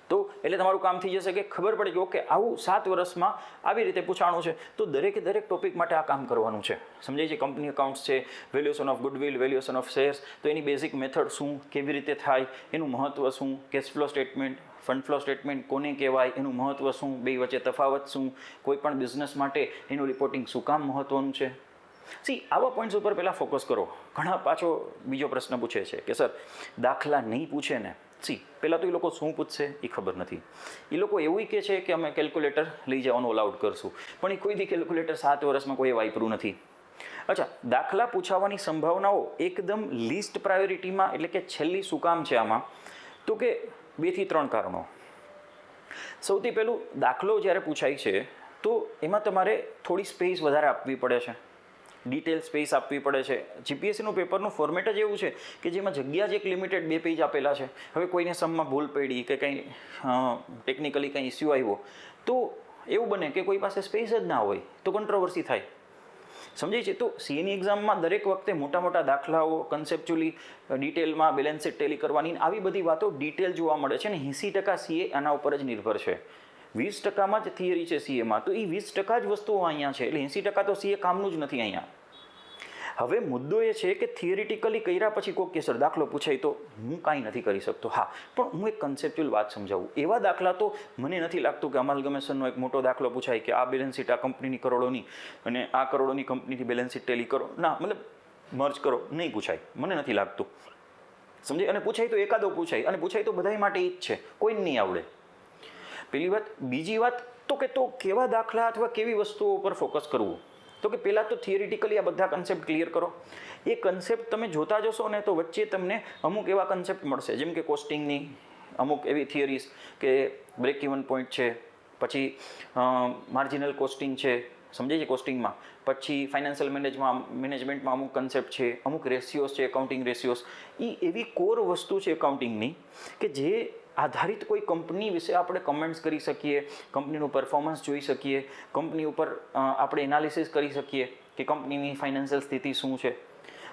A: તો એટલે તમારું કામ થઈ જશે કે ખબર પડે કે ઓકે આવું 7 વર્ષમાં આવી રીતે પૂછાણું છે, તો દરેકે દરેક ટોપિક માટે આ કામ કરવાનું છે, સમજાય છે? કંપની અકાઉન્ટ્સ છે, valuation of goodwill, valuation of shares, તો એની બેઝિક મેથડ શું, કેવી રીતે થાય, એનું મહત્ત્વ શું, cash flow statement, fund flow statement કોને કહેવાય, એનું મહત્ત્વ શું, બે વચ્ચે તફાવત શું, કોઈ પણ બિઝનેસ માટે એનું રિપોર્ટિંગ શું કામ મહત્ત્વનું છે. આવા પોઈન્ટ્સ ઉપર પહેલાં ફોકસ કરો. ઘણા પાછો બીજો પ્રશ્ન પૂછે છે કે સર દાખલા નહીં પૂછે ને. પહેલાં તો એ લોકો શું પૂછશે એ ખબર નથી. એ લોકો એવું કહે છે કે અમે કેલ્ક્યુલેટર લઈ જવાનું અલાઉડ કરશું, પણ એ કોઈ દી કેલ્ક્યુલેટર 7 વર્ષમાં કોઈ વાપર્યું નથી. અચ્છા, દાખલા પૂછાવાની સંભાવનાઓ એકદમ લિસ્ટ પ્રાયોરિટીમાં, એટલે કે છેલ્લી શું કામ છે આમાં? તો કે 2 થી 3 કારણો. સૌથી પહેલું, દાખલો જ્યારે પૂછાય છે તો એમાં તમારે થોડી સ્પેસ વધારે આપવી પડે છે, ડિટેલ સ્પેસ આપવી પડે છે. જીપીએસસીનું પેપરનું ફોર્મેટ જ એવું છે કે જેમાં જગ્યા જ એક લિમિટેડ 2 પેજ આપેલા છે. હવે કોઈને સમમાં ભૂલ પડી કે કંઈ ટેકનિકલી કંઈ ઇસ્યુ આવ્યો તો એવું બને કે કોઈ પાસે સ્પેસ જ ના હોય તો કોન્ટ્રોવર્સી થાય, સમજાય છે? તો સીએની એક્ઝામમાં દરેક વખતે મોટા દાખલાઓ, કન્સેપ્ચ્યુઅલી ડિટેલમાં બેલેન્સ શીટ ટેલી કરવાની આવી બધી વાતો ડિટેલ જોવા મળે છે, અને 80% સીએ આના ઉપર જ નિર્ભર છે. 20%માં જ થિયરી છે સીએમાં, તો એ 20% જ વસ્તુઓ અહીંયા છે, એટલે 80% તો સીએ કામનું જ નથી અહીંયા. હવે મુદ્દો એ છે કે થિયરિટિકલી કર્યા પછી કોઈ કે સર દાખલો પૂછાય તો હું કાંઈ નથી કરી શકતો. હા, પણ હું એક કન્સેપ્ચ્યુઅલ વાત સમજાવું. એવા દાખલા તો મને નથી લાગતું કે અમાલગમેશનનો એક મોટો દાખલો પૂછાય કે આ બેલેન્સ શીટ આ કંપનીની કરોડોની અને આ કરોડોની કંપનીની બેલેન્સ શીટ ટેલી કરો, ના, મતલબ મર્જ કરો, નહીં પૂછાય, મને નથી લાગતું, સમજે? અને પૂછાય તો એકાદો પૂછાય, અને પૂછાય તો બધાય માટે એ જ છે, કોઈને નહીં આવડે. પહેલી વાત. બીજી વાત તો કેવા દાખલા અથવા કેવી વસ્તુઓ ઉપર ફોકસ કરવું? તો કે પહેલાં તો થિયરિટિકલી આ બધા કન્સેપ્ટ ક્લિયર કરો. એ કન્સેપ્ટ તમે જોતા જશો ને તો વચ્ચે તમને અમુક એવા કન્સેપ્ટ મળશે, જેમ કે કોસ્ટિંગની અમુક એવી થિયરીઝ કે બ્રેક ઇવન પોઈન્ટ છે, પછી માર્જિનલ કોસ્ટિંગ છે, સમજાય છે? કોસ્ટિંગમાં પછી ફાઇનાન્શિયલ મેનેજમેન્ટમાં અમુક કન્સેપ્ટ છે, અમુક રેશિયોઝ છે, એકાઉન્ટિંગ રેશિયોઝ. એ એવી કોર વસ્તુ છે એકાઉન્ટિંગની કે જે આધારિત કોઈ કંપની વિશે આપણે કમેન્ટ્સ કરી શકીએ, કંપનીનું પરફોર્મન્સ જોઈ શકીએ, કંપની ઉપર આપણે એનાલિસિસ કરી શકીએ કે કંપનીની ફાઇનાન્શિયલ સ્થિતિ શું છે.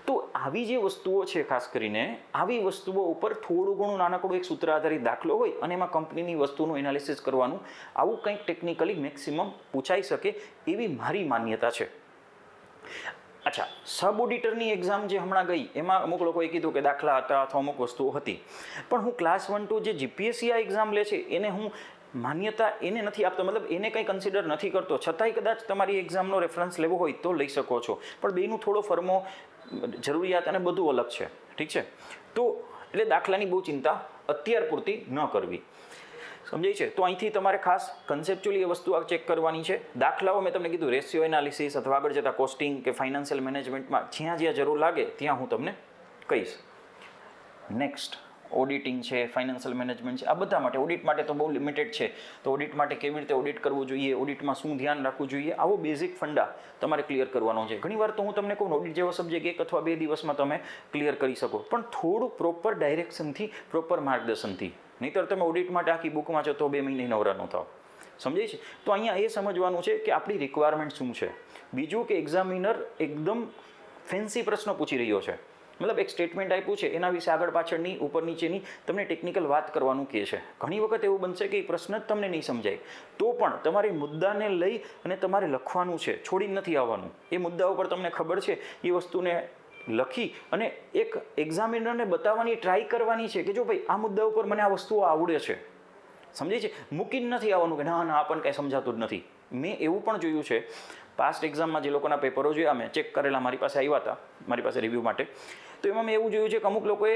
A: તો આવી જે વસ્તુઓ છે, ખાસ કરીને આવી વસ્તુઓ ઉપર થોડું ઘણું નાનકડું એક સૂત્ર આધારિત દાખલો હોય અને એમાં કંપનીની વસ્તુનું એનાલિસિસ કરવાનું, આવું કંઈક ટેકનિકલી મેક્સિમમ પૂછાઈ શકે એવી મારી માન્યતા છે. અચ્છા, અચ્છા, સબ ઓડિટરની એક્ઝામ જે હમણાં ગઈ એમાં અમુક લોકોએ કીધું કે દાખલા હતા અથવા અમુક વસ્તુઓ હતી, પણ હું ક્લાસ 1-2 જે જીપીએસસી આ એક્ઝામ લે છે એને હું માન્યતા એને નથી આપતો, મતલબ એને કંઈ કન્સિડર નથી કરતો, છતાંય કદાચ તમારી એક્ઝામનો રેફરન્સ લેવો હોય તો લઈ શકો છો, પણ બેનું થોડો ફરમો, જરૂરિયાત અને બધું અલગ છે. ઠીક છે, તો એટલે દાખલાની બહુ ચિંતા અત્યાર પૂરતી ન કરવી. સમજાય છે? તો અહીંથી તમારે ખાસ કન્સેપ્ચ્યુઅલી એ વસ્તુ ચેક કરવાની છે. દાખલાઓ મેં તમને કીધું રેશિયો એનાલિસિસ અથવા આગળ જતાં કોસ્ટિંગ કે ફાઇનાન્શિયલ મેનેજમેન્ટમાં જ્યાં જ્યાં જરૂર લાગે ત્યાં હું તમને કહીશ. નેક્સ્ટ ઓડિટિંગ છે, ફાઇનાન્શિયલ મેનેજમેન્ટ છે, આ બધા માટે. ઓડિટ માટે તો બહુ લિમિટેડ છે, તો ઓડિટ માટે કેવી રીતે ઓડિટ કરવું જોઈએ, ઓડિટમાં શું ધ્યાન રાખવું જોઈએ, આવો બેઝિક ફંડા તમારે ક્લિયર કરવાનો છે. ઘણીવાર તો હું તમને કહું ઓડિટ જેવો સબ્જેક્ટ 1 અથવા 2 દિવસમાં તમે ક્લિયર કરી શકો, પણ થોડું પ્રોપર ડાયરેક્શનથી, પ્રોપર માર્ગદર્શનથી. નહીંતર તમે ઓડિટ માટે આખી બુક વાંચો તો 2 મહિને નવરા ન થાવ. સમજાય છે? તો અહીંયા એ સમજવાનું છે કે આપણી રિક્વાયરમેન્ટ શું છે. બીજું કે એક્ઝામિનર એકદમ ફેન્સી પ્રશ્નો પૂછી રહ્યો છે, મતલબ એક સ્ટેટમેન્ટ આપ્યું છે એના વિશે આગળ પાછળની ઉપર નીચેની તમને ટેકનિકલ વાત કરવાનું કહે છે. ઘણી વખત એવું બનશે કે એ પ્રશ્ન જ તમને નહીં સમજાય, તો પણ તમારે મુદ્દાને લઈ અને તમારે લખવાનું છે, છોડીને નથી આવવાનું. એ મુદ્દા ઉપર તમને ખબર છે એ વસ્તુને લખી અને એક એક્ઝામિનરને બતાવવાની ટ્રાય કરવાની છે કે જો ભાઈ આ મુદ્દા ઉપર મને આ વસ્તુઓ આવડે છે. સમજાય છે? મૂકીને નથી આવવાનું કે ના ના આ પણ કાંઈ સમજાતું જ નથી. મેં એવું પણ જોયું છે પાસ્ટ એક્ઝામમાં જે લોકોના પેપરો જોયા મેં ચેક કરેલા, મારી પાસે આવ્યા હતા મારી પાસે રિવ્યૂ માટે, તો એમાં મેં એવું જોયું છે કે અમુક લોકોએ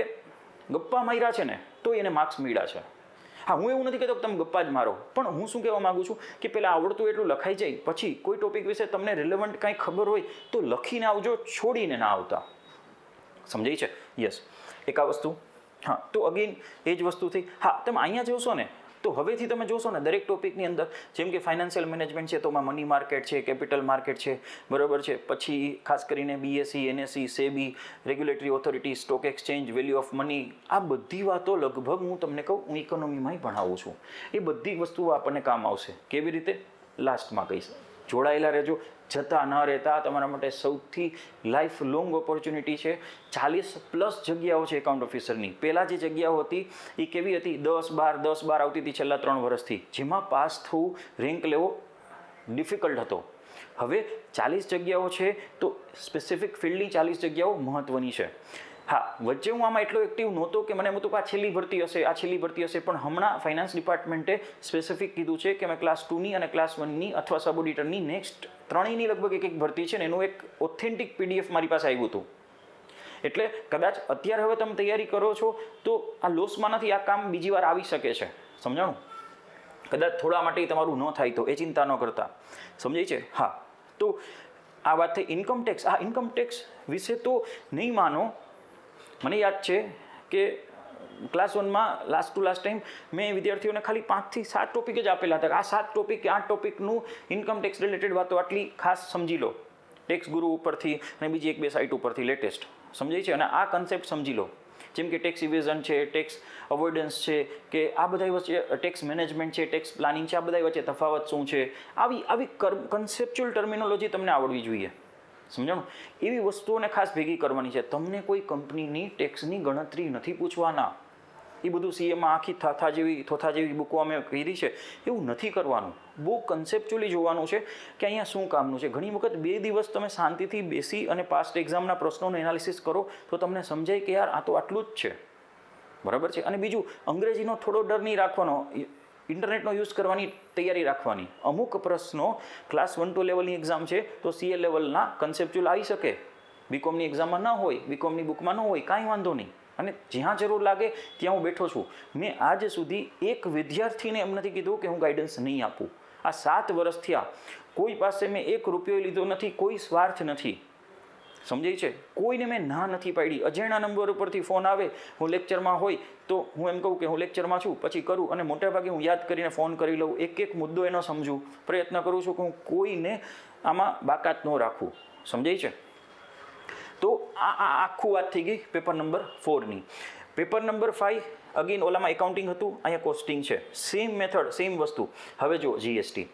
A: ગપ્પા માર્યા છે ને તો એને માર્ક્સ મળ્યા છે. હા, હું એવું નથી કહેતો કે તમે ગપ્પા જ મારો, પણ હું શું કહેવા માગું છું કે પહેલાં આવડતું એટલું લખાઈ જાય, પછી કોઈ ટોપિક વિશે તમને રિલેવન્ટ કાંઈ ખબર હોય તો લખીને આવજો, છોડીને ના આવતા. સમજાય છે? યસ, એક આ વસ્તુ. હા, તો અગેન એ જ વસ્તુ થઈ. હા, તમે અહીંયા જોશો ને તો હવેથી તમે જોશો ને દરેક ટોપિકની અંદર, જેમ કે ફાઇનાન્શિયલ મેનેજમેન્ટ છે તો એમાં મની માર્કેટ છે, કેપિટલ માર્કેટ છે, બરાબર છે, પછી ખાસ કરીને BSc, NSC, SEBI, regulatory authority, stock exchange, value of money, આ બધી વાતો લગભગ હું તમને કહું હું ઇકોનોમીમાં ભણાવું છું. એ બધી વસ્તુઓ આપણને કામ આવશે. કેવી રીતે? લાસ્ટમાં કહીશ. જોડાયેલા રહેજો. જતા ન રહેતા તમારા માટે સૌથી લાઈફ લોંગ ઓપોર્ચ્યુનિટી છે. 40+ જગ્યાઓ છે એકાઉન્ટ ઓફિસરની. પહેલાં જે જગ્યાઓ હતી એ કેવી હતી? 10-12 આવતી હતી છેલ્લા 3 વર્ષથી, જેમાં પાસ થવું, રેન્ક લેવો ડિફિકલ્ટ હતો. હવે 40 જગ્યાઓ છે તો સ્પેસિફિક ફિલ્ડની 40 જગ્યાઓ મહત્ત્વની છે. હા, વચ્ચે હું આમાં એટલો એક્ટિવ નહોતો કે મને એમ હતું કે આ છેલ્લી ભરતી હશે, પણ હમણાં ફાઇનાન્સ ડિપાર્ટમેન્ટે સ્પેસિફિક કીધું છે કે મેં ક્લાસ 2ની અને ક્લાસ 1ની અથવા સબ ઓડિટરની નેક્સ્ટ 3ની લગભગ એક ભરતી છે ને એનું એક ઓથેન્ટિક PDF મારી પાસે આવ્યું હતું. એટલે કદાચ અત્યારે હવે તમે તૈયારી કરો છો તો આ લોસમાં નથી, આ કામ બીજી વાર આવી શકે છે. સમજાણું? કદાચ થોડા માટે તમારું ન થાય તો એ ચિંતા ન કરતા. સમજાય છે? હા, તો આ વાત થઈ ઇન્કમ ટેક્સ. આ ઇન્કમ ટેક્સ વિશે તો નહીં માનો, મને યાદ છે કે ક્લાસ 1માં લાસ્ટ ટાઈમ મેં વિદ્યાર્થીઓને ખાલી 5 થી 7 ટોપિક જ આપેલા હતા. આ 7 ટોપિક કે 8 ટોપિકનું ઇન્કમ ટેક્સ રિલેટેડ વાતો આટલી ખાસ સમજી લો. ટેક્સ ગુરુ ઉપરથી અને બીજી 1-2 સાઇટ ઉપરથી લેટેસ્ટ. સમજાય છે? અને આ કન્સેપ્ટ સમજી લો, જેમ કે ટેક્સ ઇવેઝન છે, ટેક્સ અવોઇડન્સ છે, કે આ બધા વચ્ચે ટેક્સ મેનેજમેન્ટ છે, ટેક્સ પ્લાનિંગ છે, આ બધા વચ્ચે તફાવત શું છે, આવી કન્સેપ્ચ્યુઅલ ટર્મિનોલોજી તમને આવડવી જોઈએ. સમજાણું? એવી વસ્તુઓને ખાસ ભેગી કરવાની છે. તમને કોઈ કંપનીની ટેક્સની ગણતરી નથી પૂછવાના. એ બધું CAમાં આખી થોથા જેવી બુકો અમે કરી છે, એવું નથી કરવાનું. બહુ કન્સેપ્ચ્યુઅલી જોવાનું છે કે અહીંયા શું કામનું છે. ઘણી વખત 2 દિવસ તમે શાંતિથી બેસી અને પાસ્ટ એક્ઝામના પ્રશ્નોનું એનાલિસિસ કરો તો તમને સમજાય કે યાર આ તો આટલું જ છે. બરાબર છે? અને બીજું, અંગ્રેજીનો થોડો ડર નહીં રાખવાનો, ઇન્ટરનેટનો યુઝ કરવાની તૈયારી રાખવાની. અમુક પ્રશ્નો ક્લાસ 1-2 લેવલની એક્ઝામ છે તો CA લેવલના કન્સેપ્ચ્યુઅલ આવી શકે, બીકોમની એક્ઝામમાં ન હોય, બીકોમની બુકમાં ન હોય, કાંઈ વાંધો નહીં. અને જ્યાં જરૂર લાગે ત્યાં હું બેઠો છું. મેં આજ સુધી એક વિદ્યાર્થીને એમ નથી કીધું કે હું ગાઈડન્સ નહીં આપું. આ 7 વર્ષ થયા, કોઈ પાસે મેં 1 રૂપિયો લીધો નથી, કોઈ સ્વાર્થ નથી. સમજાય છે? કોઈને મેં ના નથી પાડી. અજાણ્યા નંબર ઉપરથી ફોન આવે, હું લેક્ચરમાં હોય તો હું એમ કહું કે હું લેક્ચરમાં છું, પછી કરું, અને મોટાભાગે હું યાદ કરીને ફોન કરી લઉં, એક મુદ્દો એનો સમજું, પ્રયત્ન કરું છું કે હું કોઈને આમાં બાકાત ન રાખું. સમજાય છે? તો આ આખું વાત થઈ ગઈ પેપર નંબર 4ની. પેપર નંબર 5 અગેન ઓલામાં એકાઉન્ટિંગ હતું, અહીંયા કોસ્ટિંગ છે. સેમ મેથડ, સેમ વસ્તુ. હવે જો GST.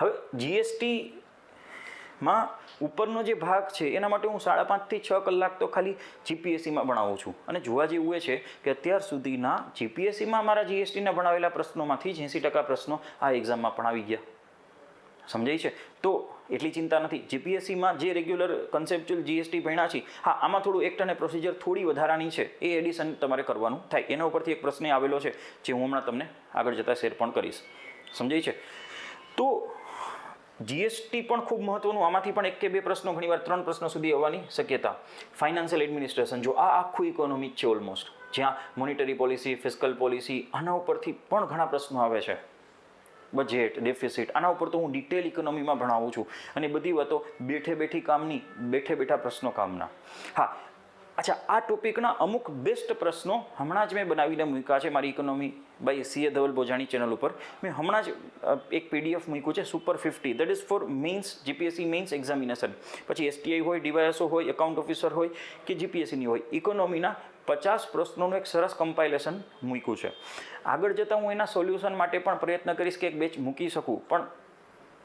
A: હવે GSTમાં ઉપરનો જે ભાગ છે એના માટે હું 5.5 થી 6 કલાક તો ખાલી GPSCમાં ભણાવું છું. અને જોવા જેવું એ છે કે અત્યાર સુધીના GPSCમાં મારા GSTના ભણાવેલા પ્રશ્નોમાંથી 80% પ્રશ્નો આ એક્ઝામમાં પણ આવી ગયા. સમજાય છે? તો એટલી ચિંતા નથી. જીપીએસસીમાં જે રેગ્યુલર કન્સેપ્ચ્યુઅલ જીએસટી ભણ્યા છે, હા આમાં થોડું એક્ટ અને પ્રોસિજર થોડી વધારાની છે, એ એડિશન તમારે કરવાનું થાય. એના ઉપરથી એક પ્રશ્ન આવેલો છે જે હું હમણાં તમને આગળ જતાં શેર પણ કરીશ. સમજાય છે? તો જીએસટી પણ ખૂબ મહત્વનું. આમાંથી પણ 1 કે 2 પ્રશ્નો, ઘણીવાર 3 પ્રશ્નો સુધી આવવાની શક્યતા. ફાઇનાન્શિયલ એડમિનિસ્ટ્રેશન, જો આ આખું ઇકોનોમી છે ઓલમોસ્ટ, જ્યાં મોનિટરી પોલિસી, ફિસ્કલ પોલિસી, આના ઉપરથી પણ ઘણા પ્રશ્નો આવે છે. બજેટ, ડેફિસિટ, આના ઉપર તો હું ડિટેલ ઇકોનોમીમાં ભણાવું છું, અને બધી વાતો બેઠી કામની, બેઠા પ્રશ્નો કામના. હા, અચ્છા, આ ટોપિકના અમુક બેસ્ટ પ્રશ્નો હમણાં જ મેં બનાવીને મૂક્યા છે મારી economy by CA Dhaval Bojani channel ઉપર. મેં હમણાં જ એક PDF મૂક્યું છે, super 50, that is for mains, GPSC mains examination. પછી STI હોય, DYSO હોય, એકાઉન્ટ ઓફિસર હોય કે જીપીએસસીની હોય, ઇકોનોમીના 50 પ્રશ્નોનું એક સરસ કમ્પાઇલેશન મૂક્યું છે. આગળ જતાં હું એના સોલ્યુશન માટે પણ પ્રયત્ન કરીશ કે એક બેચ મૂકી શકું, પણ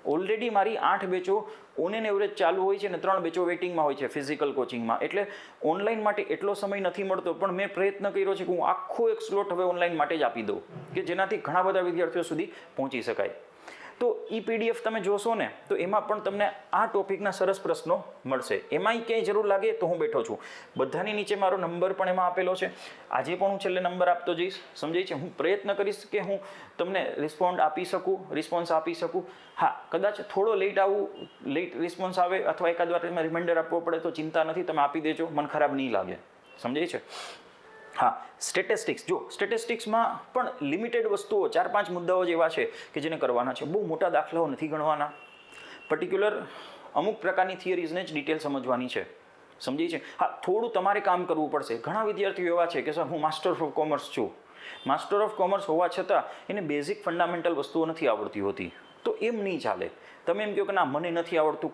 A: ઓલરેડી મારી 8 બેચો ઓન એન એવરેજ ચાલુ હોય છે અને 3 બેચો વેઇટિંગમાં હોય છે ફિઝિકલ કોચિંગમાં. એટલે ઓનલાઈન માટે એટલો સમય નથી મળતો, પણ મેં પ્રયત્ન કર્યો છે કે હું આખો એક સ્લોટ હવે ઓનલાઈન માટે જ આપી દઉં, કે જેનાથી ઘણા બધા વિદ્યાર્થીઓ સુધી પહોંચી શકાય. તો PDF તમે જોશો ને, તો એમાં પણ તમને આ ટોપિકના સરસ પ્રશ્નો મળશે. એમાંય ક્યાંય જરૂર લાગે તો હું બેઠો છું. બધાની નીચે મારો નંબર પણ એમાં આપેલો છે. આજે પણ હું છેલ્લે નંબર આપતો જઈશ. સમજાય છે? હું પ્રયત્ન કરીશ કે હું તમને રિસ્પોન્સ આપી શકું. હા, કદાચ થોડો લેટ રિસ્પોન્સ આવે અથવા એકાદ વાર એમાં રિમાઇન્ડર આપવો પડે તો ચિંતા નથી, તમે આપી દેજો, મને ખરાબ નહીં લાગે. સમજાય છે? હા, સ્ટેટિસ્ટિક્સ, જો સ્ટેટિસ્ટિક્સમાં પણ લિમિટેડ વસ્તુઓ, 4-5 મુદ્દાઓ જેવા છે કે જેને કરવાના છે. બહુ મોટા દાખલાઓ નથી ગણવાના. પર્ટિક્યુલર અમુક પ્રકારની થિયરીઝને જ ડિટેલ સમજવાની છે. સમજી છે? હા, થોડું તમારે કામ કરવું પડશે. ઘણા વિદ્યાર્થીઓ એવા છે કે સર હું માસ્ટર ઓફ કોમર્સ છું. માસ્ટર ઓફ કોમર્સ હોવા છતાં એને બેઝિક ફંડામેન્ટલ વસ્તુઓ નથી આવડતી હોતી. તો એમ નહીં ચાલે. તમે એમ કહો કે ના મને નથી આવડતું,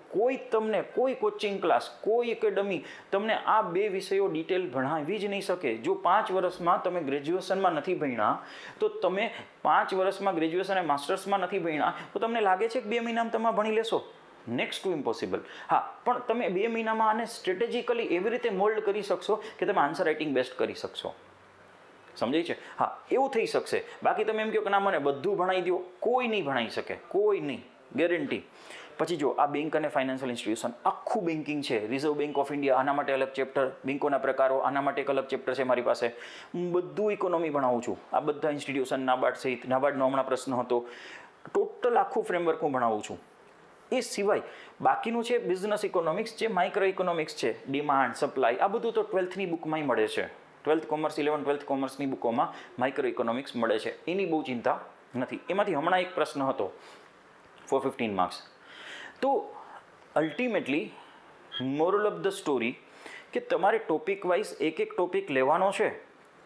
A: કોઈ કોચિંગ ક્લાસ, કોઈ એકેડમી તમને આ 2 વિષયો ડિટેલ ભણાવી જ નહીં શકે. જો 5 વર્ષમાં તમે ગ્રેજ્યુએશનમાં નથી ભણ્યા, તો તમે 5 વર્ષમાં ગ્રેજ્યુએશન અને માસ્ટર્સમાં નથી ભણ્યા, તો તમને લાગે છે કે 2 મહિનામાં તમે ભણી લેશો? Next to impossible. હા, પણ તમે 2 મહિનામાં આને સ્ટ્રેટેજિકલી એવી રીતે મોલ્ડ કરી શકશો કે તમે આન્સર રાઇટિંગ બેસ્ટ કરી શકશો. સમજાય છે? હા, એવું થઈ શકશે. બાકી તમે એમ કહો કે ના મને બધું ભણાવી દો, કોઈ નહીં ભણાવી શકે, કોઈ નહીં, ગેરંટી. પછી જો આ બેંક અને ફાઇનાન્શિયલ ઇન્સ્ટિટ્યુશન, આખું બેન્કિંગ છે. રિઝર્વ બેંક ઓફ ઇન્ડિયા, આના માટે અલગ ચેપ્ટર. બેંકોના પ્રકારો, આના માટે એક અલગ ચેપ્ટર છે મારી પાસે. હું બધું ઇકોનોમી ભણાવું છું. આ બધા ઇન્સ્ટિટ્યુશન, નાબાર્ડ સહિત, નાબાર્ડનો હમણાં પ્રશ્ન હતો, ટોટલ આખું ફ્રેમવર્ક હું ભણાવું છું. એ સિવાય બાકીનું છે બિઝનેસ ઇકોનોમિક્સ, જે માઇક્રો ઇકોનોમિક્સ છે, ડિમાન્ડ, સપ્લાય, આ બધું તો 12થની બુકમાંય મળે છે. 12th કોમર્સ, 12th કોમર્સની બુકોમાં માઇક્રો ઇકોનોમિક્સ મળે છે. એની બહુ ચિંતા નથી. એમાંથી હમણાં એક પ્રશ્ન હતો ફોર 15 માર્ક્સ. તો ultimately moral of the story કે તમારે ટોપિક વાઇઝ એક ટોપિક લેવાનો છે.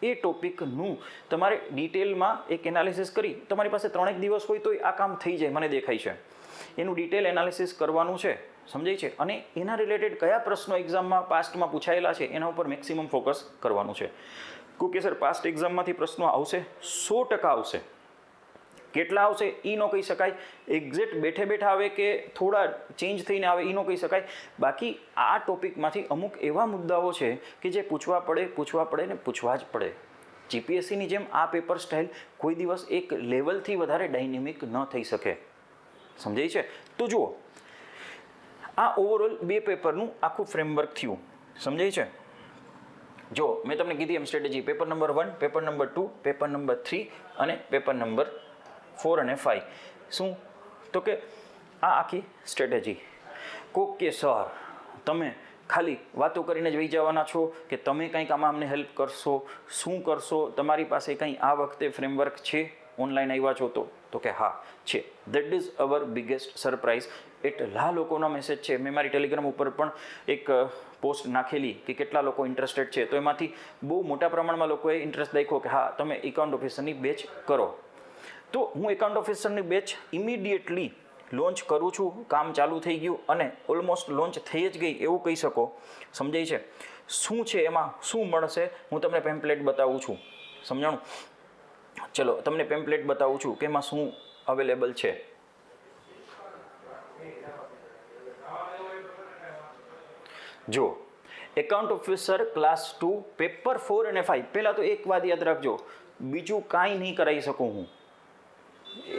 A: એ ટોપિકનું તમારે ડિટેલમાં એક એનાલિસિસ કરી, તમારી પાસે 3 દિવસ હોય તો આ કામ થઈ જાય મને દેખાય છે. એનું ડિટેલ એનાલિસિસ કરવાનું છે. સમજાય છે? અને એના રિલેટેડ કયા પ્રશ્નો એક્ઝામમાં પાસ્ટમાં પૂછાયેલા છે એના ઉપર મેક્સિમમ ફોકસ કરવાનું છે. કે સર પાસ્ટ એક્ઝામમાંથી પ્રશ્નો આવશે, 100% આવશે. કેટલા આવશે એ ન કહી શકાય. એક્ઝેક્ટ બેઠા આવે કે થોડા ચેન્જ થઈને આવે એ ન કહી શકાય. બાકી આ ટોપિકમાંથી અમુક એવા મુદ્દાઓ છે કે જે પૂછવા પડે ને પૂછવા જ પડે. જીપીએસસીની જેમ આ પેપર સ્ટાઇલ કોઈ દિવસ એક લેવલથી વધારે ડાયનેમિક ન થઈ શકે. સમજાય છે? તો જુઓ, આ ઓવરઓલ 2 પેપરનું આખું ફ્રેમવર્ક થયું. સમજાય છે? જો મેં તમને કીધી એમ strategy, paper number 1, paper number 2, paper number 3 અને પેપર નંબર 4 અને 5. શું? તો કે આ આખી સ્ટ્રેટેજી. કોક કે સર તમે ખાલી વાતો કરીને જ વહી જવાના છો કે તમે કંઈક આમાં અમને હેલ્પ કરશો, શું કરશો, તમારી પાસે કંઈ આ વખતે ફ્રેમવર્ક છે, ઓનલાઈન આવ્યા છો તો કે હા છે. That is our biggest surprise. એટલા લોકોનો મેસેજ છે. મેં મારી ટેલિગ્રામ ઉપર પણ એક પોસ્ટ નાખેલી કે કેટલા લોકો ઇન્ટરેસ્ટેડ છે, તો એમાંથી બહુ મોટા પ્રમાણમાં લોકોએ ઇન્ટરેસ્ટ દાખ્યો કે હા તમે એકાઉન્ટ ઓફિસરની બેચ કરો. તો હું એકાઉન્ટ ઓફિસરની બેચ ઇમિડિયેટલી લોન્ચ કરું છું. કામ ચાલુ થઈ ગયું અને ઓલમોસ્ટ લોન્ચ થઈ જ ગઈ એવું કહી શકો. સમજાય છે? શું છે એમાં, શું મળશે, હું તમને પેમ્પલેટ બતાવું છું. સમજાણું? ચલો તમને પેમ્પલેટ બતાવું છું કે એમાં શું અવેલેબલ છે. જો એકાઉન્ટ ઓફિસર ક્લાસ 2 પેપર 4 અને 5. પહેલાં તો એક વાત યાદ રાખજો, બીજું કાંઈ નહીં કરાવી શકું હું.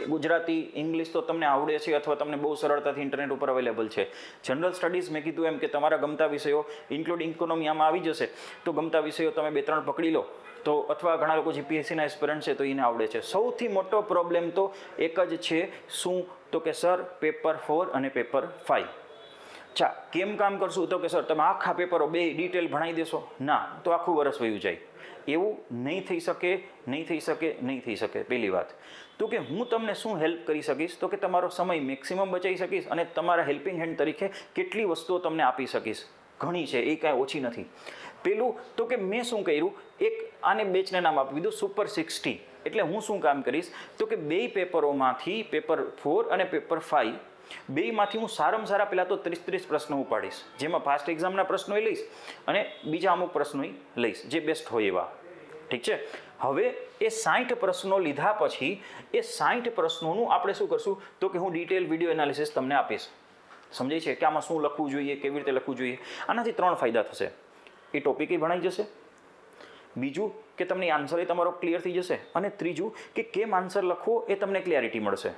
A: ગુજરાતી ઇંગ્લિશ તો તમને આવડે છે અથવા તમને બહુ સરળતાથી ઇન્ટરનેટ ઉપર અવેલેબલ છે. જનરલ સ્ટડીઝ મેં કીધું એમ કે તમારા ગમતા વિષયો ઇન્ક્લુડિંગ ઇકોનોમી આમાં આવી જશે, તો ગમતા વિષયો તમે 2-3 પકડી લો તો, અથવા ઘણા લોકો જીપીએસસીના એસ્પિરન્ટ છે તો એને આવડે છે. સૌથી મોટો પ્રોબ્લેમ તો એક જ છે, શું? તો કે સર પેપર 4 અને પેપર 5. કેમ કામ કરશું? તો કે સર તમે આખા પેપરો 2 ડિટેલ ભણાવી દેશો? ના, તો આખું વર્ષ વયું જાય. એવું નહીં થઈ શકે, નહીં થઈ શકે, નહીં થઈ શકે. પહેલી વાત તો કે હું તમને શું હેલ્પ કરી શકીશ, તો કે તમારો સમય મેક્સિમમ બચાવી શકીશ અને તમારા હેલ્પિંગ હેન્ડ તરીકે કેટલી વસ્તુઓ તમને આપી શકીશ. ઘણી છે, એ કાંઈ ઓછી નથી. પેલું તો કે મેં શું કર્યું, એક આને બેચને નામ આપી દીધું સુપર 60. એટલે હું શું કામ કરીશ, તો કે 2 પેપરોમાંથી પેપર 4 અને પેપર 5 બેમાંથી હું સારામાં સારા પહેલાં તો 30 પ્રશ્નો ઉપાડીશ, જેમાં પાસ્ટ એક્ઝામના પ્રશ્નો લઈશ અને બીજા અમુક પ્રશ્નો લઈશ જે બેસ્ટ હોય એવા. ઠીક છે. હવે એ 60 પ્રશ્નો લીધા પછી એ 60 પ્રશ્નોનું આપણે શું કરશું, તો કે હું ડિટેલ વિડીયો એનાલિસિસ તમને આપીશ. સમજાય છે કે આમાં શું લખવું જોઈએ, કેવી રીતે લખવું જોઈએ. આનાથી 3 ફાયદા થશે. એ ટોપિકે ભણાઈ જશે, બીજું કે તમને આન્સર એ તમારો ક્લિયર થઈ જશે, અને ત્રીજું કે કેમ આન્સર લખવો એ તમને ક્લેરિટી મળશે.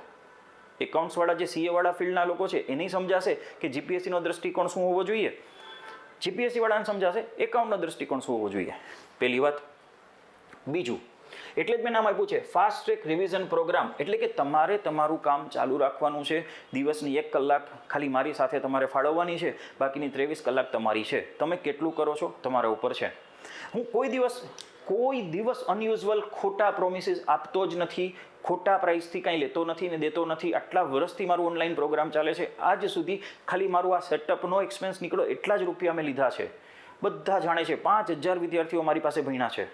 A: એકાઉન્ટ્સવાળા જે સીએવાળા ફિલ્ડના લોકો છે એને સમજાશે કે જીપીએસસીનો દૃષ્ટિકોણ શું હોવો જોઈએ, જીપીએસસીવાળાને સમજાશે એકાઉન્ટનો દૃષ્ટિકોણ શું હોવો જોઈએ. પહેલી વાત. બીજું, એટલે જ મેં નામ આપ્યું છે ફાસ્ટ ટ્રેક રિવિઝન પ્રોગ્રામ. એટલે કે તમારે તમારું કામ ચાલુ રાખવાનું છે. દિવસની 1 કલાક ખાલી મારી સાથે તમારે ફાળવવાની છે, બાકીની 23 કલાક તમારી છે. તમે કેટલું કરો છો તમારા ઉપર છે. હું કોઈ દિવસ અનયુઝ્યુઅલ ખોટા પ્રોમિસીસ આપતો જ નથી, ખોટા પ્રાઇસથી કાંઈ લેતો નથી ને દેતો નથી. આટલા વર્ષથી મારું ઓનલાઈન પ્રોગ્રામ ચાલે છે. આજ સુધી ખાલી મારું આ સેટઅપનો એક્સપેન્સ નીકળ્યો એટલા જ રૂપિયા મેં લીધા છે. બધા જાણે છે 5000 વિદ્યાર્થીઓ મારી પાસે ભણ્યા છે.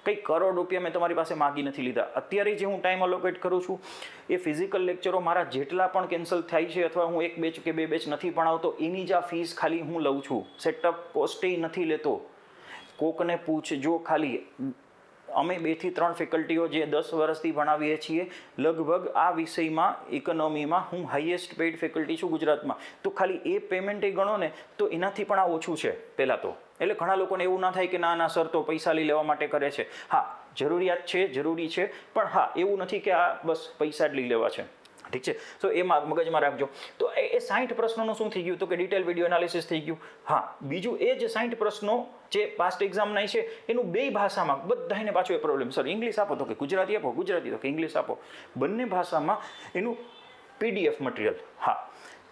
A: કંઈ કરોડ રૂપિયા મેં તમારી પાસે માગી નથી લીધા. અત્યારે જે હું ટાઈમ અલોકેટ કરું છું એ ફિઝિકલ લેક્ચરો મારા જેટલા પણ કેન્સલ થાય છે, અથવા હું 1 બેચ કે 2 બેચ નથી ભણાવતો, એની જ આ ફીસ ખાલી હું લઉં છું. સેટઅપ કોસ્ટે નથી લેતો. કોકને પૂછજો ખાલી. અમે 2 થી 3 ફેકલ્ટીઓ જે 10 વર્ષથી ભણાવીએ છીએ, લગભગ આ વિષયમાં ઇકોનોમીમાં હું હાઈએસ્ટ પેઇડ ફેકલ્ટી છું ગુજરાતમાં. તો ખાલી એ પેમેન્ટ એ ગણો ને તો એનાથી પણ આ ઓછું છે પહેલાં તો. એટલે ઘણા લોકોને એવું ના થાય કે ના સર તો પૈસા લઈ લેવા માટે કરે છે. હા, જરૂરિયાત છે, જરૂરી છે, પણ હા એવું નથી કે આ બસ પૈસા જ લઈ લેવા છે. ઠીક છે. તો એમાં મગજમાં રાખજો. તો એ 60 પ્રશ્નોનું શું થઈ ગયું, તો કે ડિટેલ વિડીયો એનાલિસિસ થઈ ગયું. હા, બીજું એ જ 60 પ્રશ્નો જે પાસ્ટ એક્ઝામના છે એનું 2 ભાષામાં બધાને પાછો એ પ્રોબ્લેમ, સર ઇંગ્લિશ આપો તો કે ગુજરાતી આપો, ગુજરાતી તો કે ઇંગ્લિશ આપો, બંને ભાષામાં એનું પીડીએફ મટીરિયલ. હા,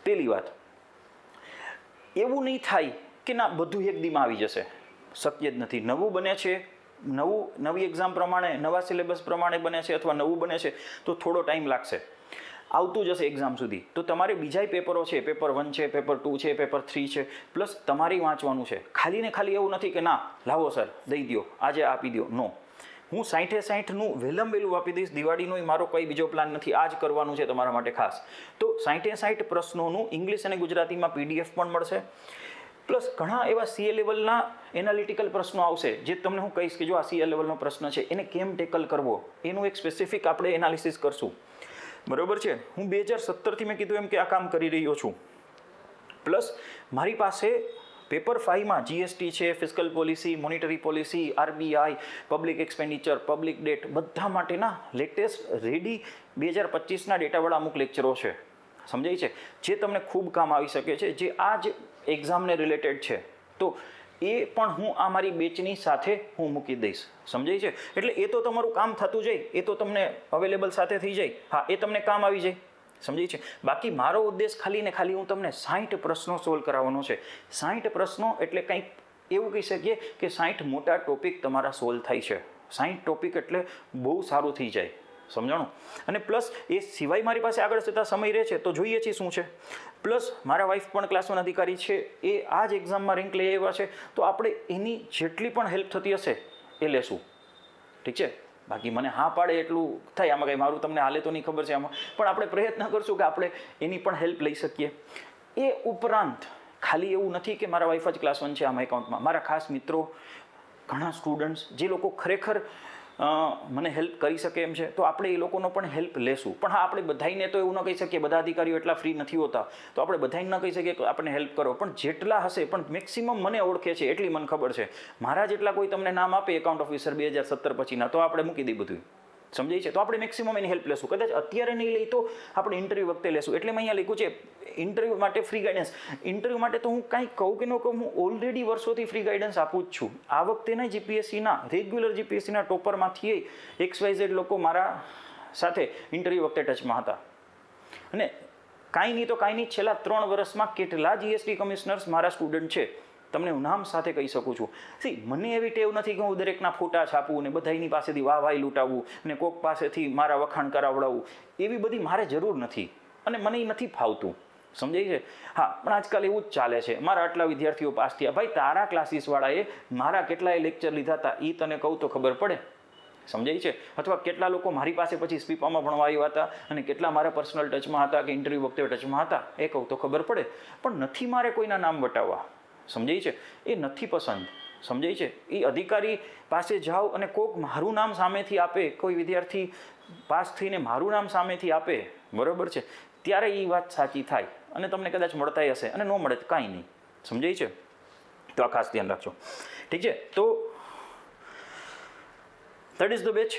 A: પહેલી વાત એવું નહીં થાય કે ના બધું એક દીમાં આવી જશે. શક્ય જ નથી. નવું બને છે, નવી એક્ઝામ પ્રમાણે, નવા સિલેબસ પ્રમાણે બને છે, અથવા નવું બને છે તો થોડો ટાઈમ લાગશે. આવતું જશે એક્ઝામ સુધી. તો તમારે બીજા પેપરો છે, પેપર 1 છે, પેપર 2 છે, પેપર 3 છે, પ્લસ તમારે વાંચવાનું છે. ખાલી ને ખાલી એવું નથી કે ના લાવો સર દઈ દો, આજે આપી દો. નો, હું 60-60નું વહેલું આપી દઈશ. દિવાળીનો મારો કોઈ બીજો પ્લાન નથી, આ જ કરવાનું છે તમારા માટે ખાસ. તો 60 પ્રશ્નોનું ઇંગ્લિશ અને ગુજરાતીમાં પીડીએફ પણ મળશે. પ્લસ ઘણા એવા સીએ લેવલના એનાલિટિકલ પ્રશ્નો આવશે જે તમને હું કહીશ કે જો આ સીએ લેવલનો પ્રશ્ન છે એને કેમ ટેકલ કરવો, એનું એક સ્પેસિફિક આપણે એનાલિસિસ કરશું. બરાબર છે. હું 2017થી મેં કીધું એમ કે આ કામ કરી રહ્યો છું. પ્લસ મારી પાસે પેપર 5માં જીએસટી છે, fiscal policy, monetary policy, RBI, public expenditure, public date, બધા માટેના લેટેસ્ટ રેડી 2025ના ડેટાવાળા અમુક લેક્ચરો છે. સમજાય છે? જે તમને ખૂબ કામ આવી શકે છે, જે આ જ એક્ઝામને રિલેટેડ છે. તો એ પણ હું આ મારી બેચની સાથે હું મૂકી દઈશ. સમજાય છે? એટલે એ તો તમારું કામ થતું જાય, એ તો તમને અવેલેબલ સાથે થઈ જાય. હા, એ તમને કામ આવી જાય. સમજાય છે? બાકી મારો ઉદ્દેશ ખાલી ને ખાલી હું તમને 60 પ્રશ્નો સોલ્વ કરાવવાનો છે. 60 પ્રશ્નો એટલે કંઈક એવું કહી શકીએ કે 60 મોટા ટોપિક તમારા સોલ્વ થાય છે. 60 ટોપિક એટલે બહુ સારું થઈ જાય. સમજાણું? અને પ્લસ એ સિવાય મારી પાસે આગળ જતાં સમય રહે છે તો જોઈએ છીએ શું છે. પ્લસ મારા વાઈફ પણ ક્લાસ 1 અધિકારી છે, એ આ જ એક્ઝામમાં રેન્ક લઈ આવ્યા છે, તો આપણે એની જેટલી પણ હેલ્પ થતી હશે એ લેશું. ઠીક છે? બાકી મને હા પાડે એટલું થાય, આમાં કંઈ મારું તમને હાલે તો નહીં ખબર છે આમાં, પણ આપણે પ્રયત્ન કરશું કે આપણે એની પણ હેલ્પ લઈ શકીએ. એ ઉપરાંત ખાલી એવું નથી કે મારા વાઈફ જ ક્લાસ 1 છે આમાં એકાઉન્ટમાં. મારા ખાસ મિત્રો, ઘણા સ્ટુડન્ટ્સ જે લોકો ખરેખર મને હેલ્પ કરી શકે એમ છે, તો આપણે એ લોકોનો પણ હેલ્પ લેશું. પણ હા, આપણે બધાને તો એવું ન કહી શકીએ, બધા અધિકારીઓ એટલા ફ્રી નથી હોતા, તો આપણે બધાને ન કહી શકીએ કે આપણને હેલ્પ કરો. પણ જેટલા હશે, પણ મેક્સિમમ મને ઓળખે છે એટલી મને ખબર છે. મારા જેટલા કોઈ તમને નામ આપે એકાઉન્ટ ઓફિસર 2017 પછીના, તો આપણે મૂકી દઈએ બધું. સમજાય છે? તો આપણે મેક્સિમમ એની હેલ્પ લેશું. કદાચ અત્યારે નહીં લઈ તો આપણે ઇન્ટરવ્યૂ વખતે લેશું. એટલે મેં અહીંયા લખ્યું છે ઇન્ટરવ્યૂ માટે ફ્રી ગાઈડન્સ. ઇન્ટરવ્યૂ માટે તો હું કાંઈ કહું કે ન કહું, હું ઓલરેડી વર્ષોથી ફ્રી ગાઈડન્સ આપું જ છું. આ વખતેના જીપીએસસીના રેગ્યુલર જીપીએસસીના ટોપરમાંથી XYZ લોકો મારા સાથે ઇન્ટરવ્યૂ વખતે ટચમાં હતા. અને કાંઈ નહીં તો કાંઈ નહીં, છેલ્લા 3 વર્ષમાં કેટલા GST કમિશનર્સ મારા સ્ટુડન્ટ છે તમને હું નામ સાથે કહી શકું છું. મને એવી ટેવ નથી કે હું દરેકના ફોટા છાપું ને બધાની પાસેથી વાહવાઈ લૂંટાવું ને કોક પાસેથી મારા વખાણ કરાવડાવું. એવી બધી મારે જરૂર નથી અને મને એ નથી ફાવતું. સમજાય છે? હા, પણ આજકાલ એવું જ ચાલે છે. મારા આટલા વિદ્યાર્થીઓ પાસ થયા. ભાઈ તારા ક્લાસીસવાળાએ મારા કેટલાય લેક્ચર લીધા હતા એ તને કહું તો ખબર પડે. સમજાય છે? અથવા કેટલા લોકો મારી પાસે પછી સ્પીપામાં ભણવા આવ્યા હતા અને કેટલા મારા પર્સનલ ટચમાં હતા કે ઇન્ટરવ્યૂ વખતે ટચમાં હતા એ કહું તો ખબર પડે. પણ નથી મારે કોઈના નામ વટાવવા. સમજાય છે? એ નથી પસંદ. સમજાય છે? એ અધિકારી પાસે જાઓ અને કોક મારું નામ સામેથી આપે, કોઈ વિદ્યાર્થી પાસ થઈને મારું નામ સામેથી આપે, બરાબર છે, ત્યારે એ વાત સાચી થાય અને તમને કદાચ મળતાય હશે અને ન મળે તો કાંઈ નહીં. સમજાય છે? તો આ ખાસ ધ્યાન રાખજો. ઠીક છે? તો ધેટ ઇઝ ધ બેચ.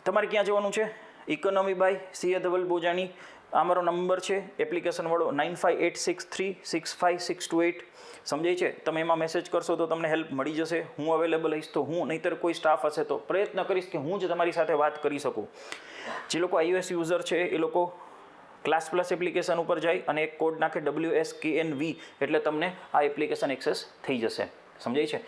A: તમારે ક્યાં જવાનું છે? Economy by CA Dhaval Bojani. આ મારો નંબર છે એપ્લિકેશનવાળો 9586365628. સમજાય છે? તમે એમાં મેસેજ કરશો તો તમને હેલ્પ મળી જશે. હું અવેલેબલ હઈશ તો હું, નહીંતર કોઈ સ્ટાફ હશે તો પ્રયત્ન કરીશ કે હું જ તમારી સાથે વાત કરી શકું. જે લોકો iOS યુઝર છે એ લોકો ક્લાસ પ્લસ એપ્લિકેશન ઉપર જાય અને એક કોડ નાખે WSKNV એટલે તમને આ એપ્લિકેશન એક્સેસ થઈ જશે. સમજાય છે?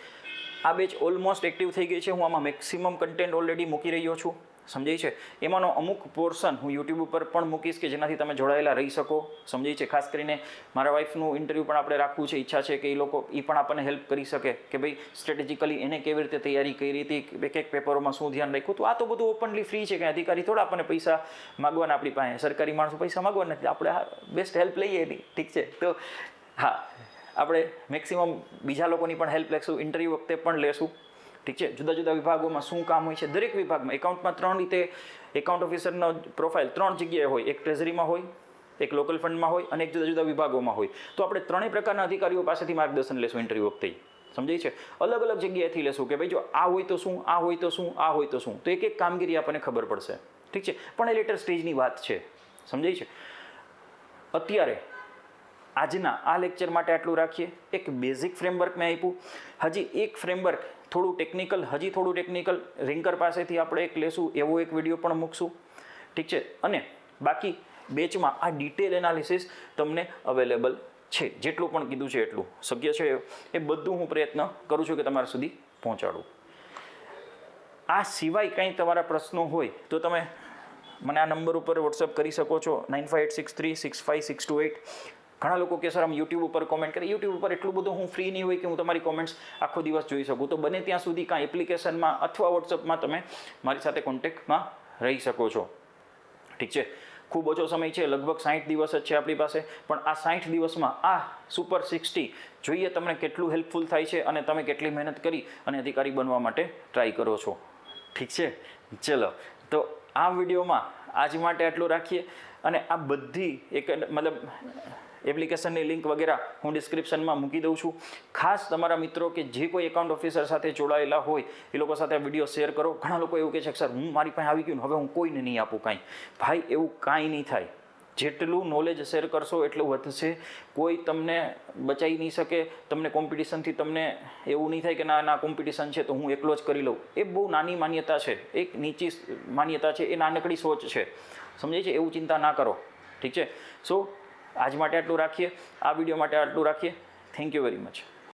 A: આ બેચ ઓલમોસ્ટ એક્ટિવ થઈ ગઈ છે. હું આમાં મેક્સિમમ કન્ટેન્ટ ઓલરેડી મૂકી રહ્યો છું. સમજાય છે? એમાંનો અમુક પોર્શન હું યુટ્યુબ ઉપર પણ મૂકીશ કે જેનાથી તમે જોડાયેલા રહી શકો. સમજાય છે? ખાસ કરીને મારા વાઈફનું ઇન્ટરવ્યૂ પણ આપણે રાખવું છે. ઈચ્છા છે કે એ લોકો એ પણ આપણને હેલ્પ કરી શકે કે ભાઈ સ્ટ્રેટેજિકલી એને કેવી રીતે તૈયારી કરી હતી, એક એક પેપરોમાં શું ધ્યાન રાખ્યું. તો આ તો બધું ઓપનલી ફ્રી છે. કે અધિકારી થોડા આપણને પૈસા માગવાના, આપણી પાસે સરકારી માણસો પૈસા માગવાના નથી. આપણે બેસ્ટ હેલ્પ લઈએ એની. ઠીક છે? તો હા, આપણે મેક્સિમમ બીજા લોકોની પણ હેલ્પ લેશું, ઇન્ટરવ્યૂ વખતે પણ લેશું. ઠીક છે? જુદા જુદા વિભાગોમાં શું કામ હોય છે, દરેક વિભાગમાં એકાઉન્ટમાં 3 રીતે એકાઉન્ટ ઓફિસરનો પ્રોફાઇલ 3 જગ્યાએ હોય. એક ટ્રેઝરીમાં હોય, એક લોકલ ફંડમાં હોય અને એક જુદા જુદા વિભાગોમાં હોય. તો આપણે 3 પ્રકારના અધિકારીઓ પાસેથી માર્ગદર્શન લેશું ઇન્ટરવ્યૂ વખતે. સમજાય છે? અલગ અલગ જગ્યાએથી લેશું કે ભાઈ જો આ હોય તો શું, આ હોય તો શું, આ હોય તો શું. તો એક એક કામગીરી આપણને ખબર પડશે. ઠીક છે? પણ એ લેટર સ્ટેજની વાત છે. સમજાય છે? અત્યારે આજના આ લેક્ચર માટે આટલું રાખીએ. એક બેઝિક ફ્રેમવર્ક મેં આપ્યું. હજી એક ફ્રેમવર્ક થોડું ટેકનિકલ રિંકર પાસેથી આપણે એક લેશું, એવો એક વિડીયો પણ મૂકશું. ઠીક છે? અને બાકી બેચમાં આ ડિટેલ એનાલિસિસ તમને અવેલેબલ છે. જેટલું પણ કીધું છે એટલું શક્ય છે એ બધું હું પ્રયત્ન કરું છું કે તમારા સુધી પહોંચાડું. આ સિવાય કંઈ તમારા પ્રશ્નો હોય તો તમે મને આ નંબર ઉપર વોટ્સઅપ કરી શકો છો 9586365628. ઘણા લોકો કે સર આમ યુટ્યુબ ઉપર કોમેન્ટ કરે. યુટ્યુબ ઉપર એટલું બધું હું ફ્રી નહીં હોય કે હું તમારી કોમેન્ટ્સ આખો દિવસ જોઈ શકું. તો બને ત્યાં સુધી કાં એપ્લિકેશનમાં અથવા વોટ્સઅપમાં તમે મારી સાથે કોન્ટેક્ટમાં રહી શકો છો. ઠીક છે? ખૂબ ઓછો સમય છે, લગભગ 60 દિવસ જ છે આપણી પાસે. પણ આ 60 દિવસમાં આ સુપર 60 જોઈએ તમને કેટલું હેલ્પફુલ થાય છે અને તમે કેટલી મહેનત કરી અને અધિકારી બનવા માટે ટ્રાય કરો છો. ઠીક છે? ચલો, તો આ વિડીયોમાં આજ માટે આટલું રાખીએ. અને આ બધી મતલબ એપ્લિકેશનની લિંક વગેરે હું ડિસ્ક્રિપ્શનમાં મૂકી દઉં છું. ખાસ તમારા મિત્રો કે જે કોઈ એકાઉન્ટ ઓફિસર સાથે જોડાયેલા હોય એ લોકો સાથે આ વિડીયો શેર કરો. ઘણા લોકો એવું કહે છે કે સર હું મારી પાસે આવી ગયું હવે હું કોઈને નહીં આપું કાંઈ. ભાઈ એવું કાંઈ નહીં થાય. જેટલું નોલેજ શેર કરશો એટલું વધશે. કોઈ તમને બચાવી નહીં શકે. તમને કોમ્પિટિશનથી તમને એવું નહીં થાય કે ના કોમ્પિટિશન છે તો હું એકલો જ કરી લઉં. એ બહુ નાની માન્યતા છે, એક નીચી માન્યતા છે, એ નાનકડી સોચ છે. સમજાય છે? એવું ચિંતા ના કરો. ઠીક છે? સો આજ માટે આટલું રાખીએ. આ વિડીયો માટે આટલું રાખીએ. Thank you very much.